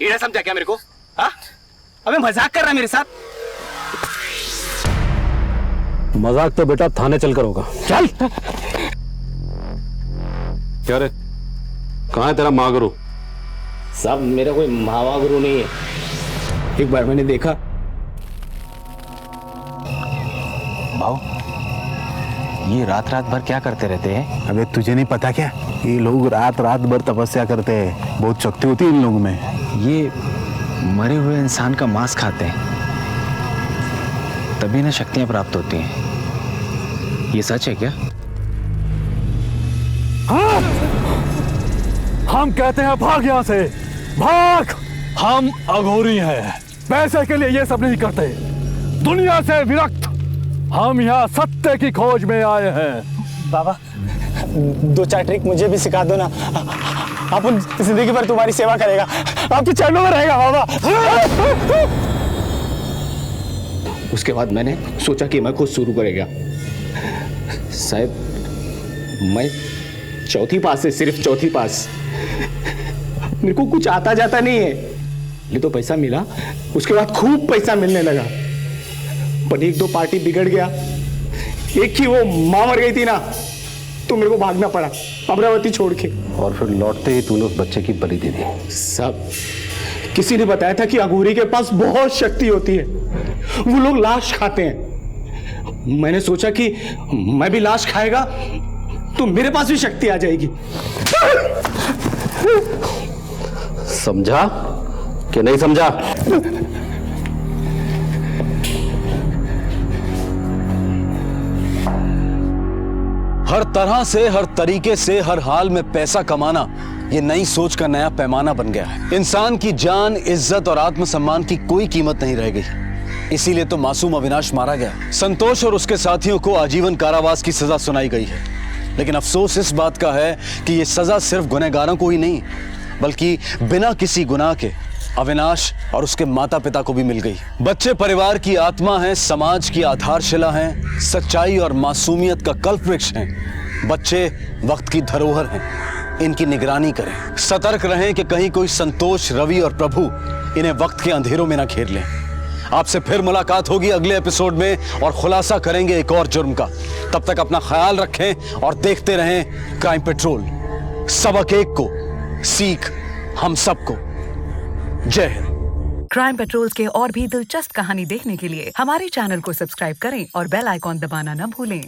ये समझा क्या मेरे को? हाँ? अबे मजाक कर रहा है मेरे साथ? मजाक तो बेटा थाने चलकर होगा। चल। क्या रे, कहाँ है तेरा महागुरु? साहब मेरा कोई महागुरु नहीं है। एक बार मैंने देखा। भाऊ, ये रात रात भर क्या करते रहते हैं? अबे तुझे नहीं पता क्या, ये लोग रात रात भर तपस्या करते हैं, बहुत शक्ति होती है इन लोगों में। ये मरे हुए इंसान का मांस खाते हैं, तभी ना शक्तियां प्राप्त होती हैं। ये सच है क्या? हाँ! हम कहते हैं भाग यहाँ से, भाग। हम अघोरी हैं, पैसे के लिए ये सब नहीं करते, दुनिया से विरक्त। हम यहाँ सत्य की खोज में आए हैं। बाबा 2-4 ट्रिक मुझे भी सिखा दो ना, अपन जिंदगी भर तुम्हारी सेवा करेगा, आपके चरणों में रहेगा बाबा। उसके बाद मैंने सोचा कि मैं खुद शुरू करेगा। साहब मैं चौथी पास से, सिर्फ चौथी पास, मेरे को कुछ आता जाता नहीं है। ये तो पैसा मिला, उसके बाद खूब पैसा मिलने लगा, पर एक दो पार्टी बिगड़ गया। एक ही वो मां मर गई थी ना, तो मेरे को भागना पड़ा अमरावती छोड़ के। और फिर लौटते ही तूने उस बच्चे की बलि दे दी। सब किसी ने बताया था कि अघोरी के पास बहुत शक्ति होती है, वो लोग लाश खाते हैं। मैंने सोचा कि मैं भी लाश खाएगा तो मेरे पास भी शक्ति आ जाएगी। समझा कि नहीं समझा? हर तरह से, हर तरीके से, हर हाल में पैसा कमाना ये नई सोच का नया पैमाना बन गया है। इंसान की जान, इज्जत और आत्मसम्मान की कोई कीमत नहीं रह गई। इसीलिए तो मासूम अविनाश मारा गया। संतोष और उसके साथियों को आजीवन कारावास की सजा सुनाई गई है। लेकिन अफसोस इस बात का है कि ये सजा सिर्फ गुनहगारों को ही नहीं, बल्कि बिना किसी गुनाह के अविनाश और उसके माता पिता को भी मिल गई। बच्चे परिवार की आत्मा हैं, समाज की आधारशिला हैं, सच्चाई और मासूमियत का कल्पवृक्ष हैं। बच्चे वक्त की धरोहर हैं, इनकी निगरानी करें, सतर्क रहें कि कहीं कोई संतोष, रवि और प्रभु इन्हें वक्त के अंधेरों में न घेर लें। आपसे फिर मुलाकात होगी अगले एपिसोड में और खुलासा करेंगे एक और जुर्म का। तब तक अपना ख्याल रखें और देखते रहें क्राइम पेट्रोल। सबक एक को, सीख हम सबको। जय हिंद। क्राइम पेट्रोल के और भी दिलचस्प कहानी देखने के लिए हमारे चैनल को सब्सक्राइब करें और बेल आइकॉन दबाना न भूलें।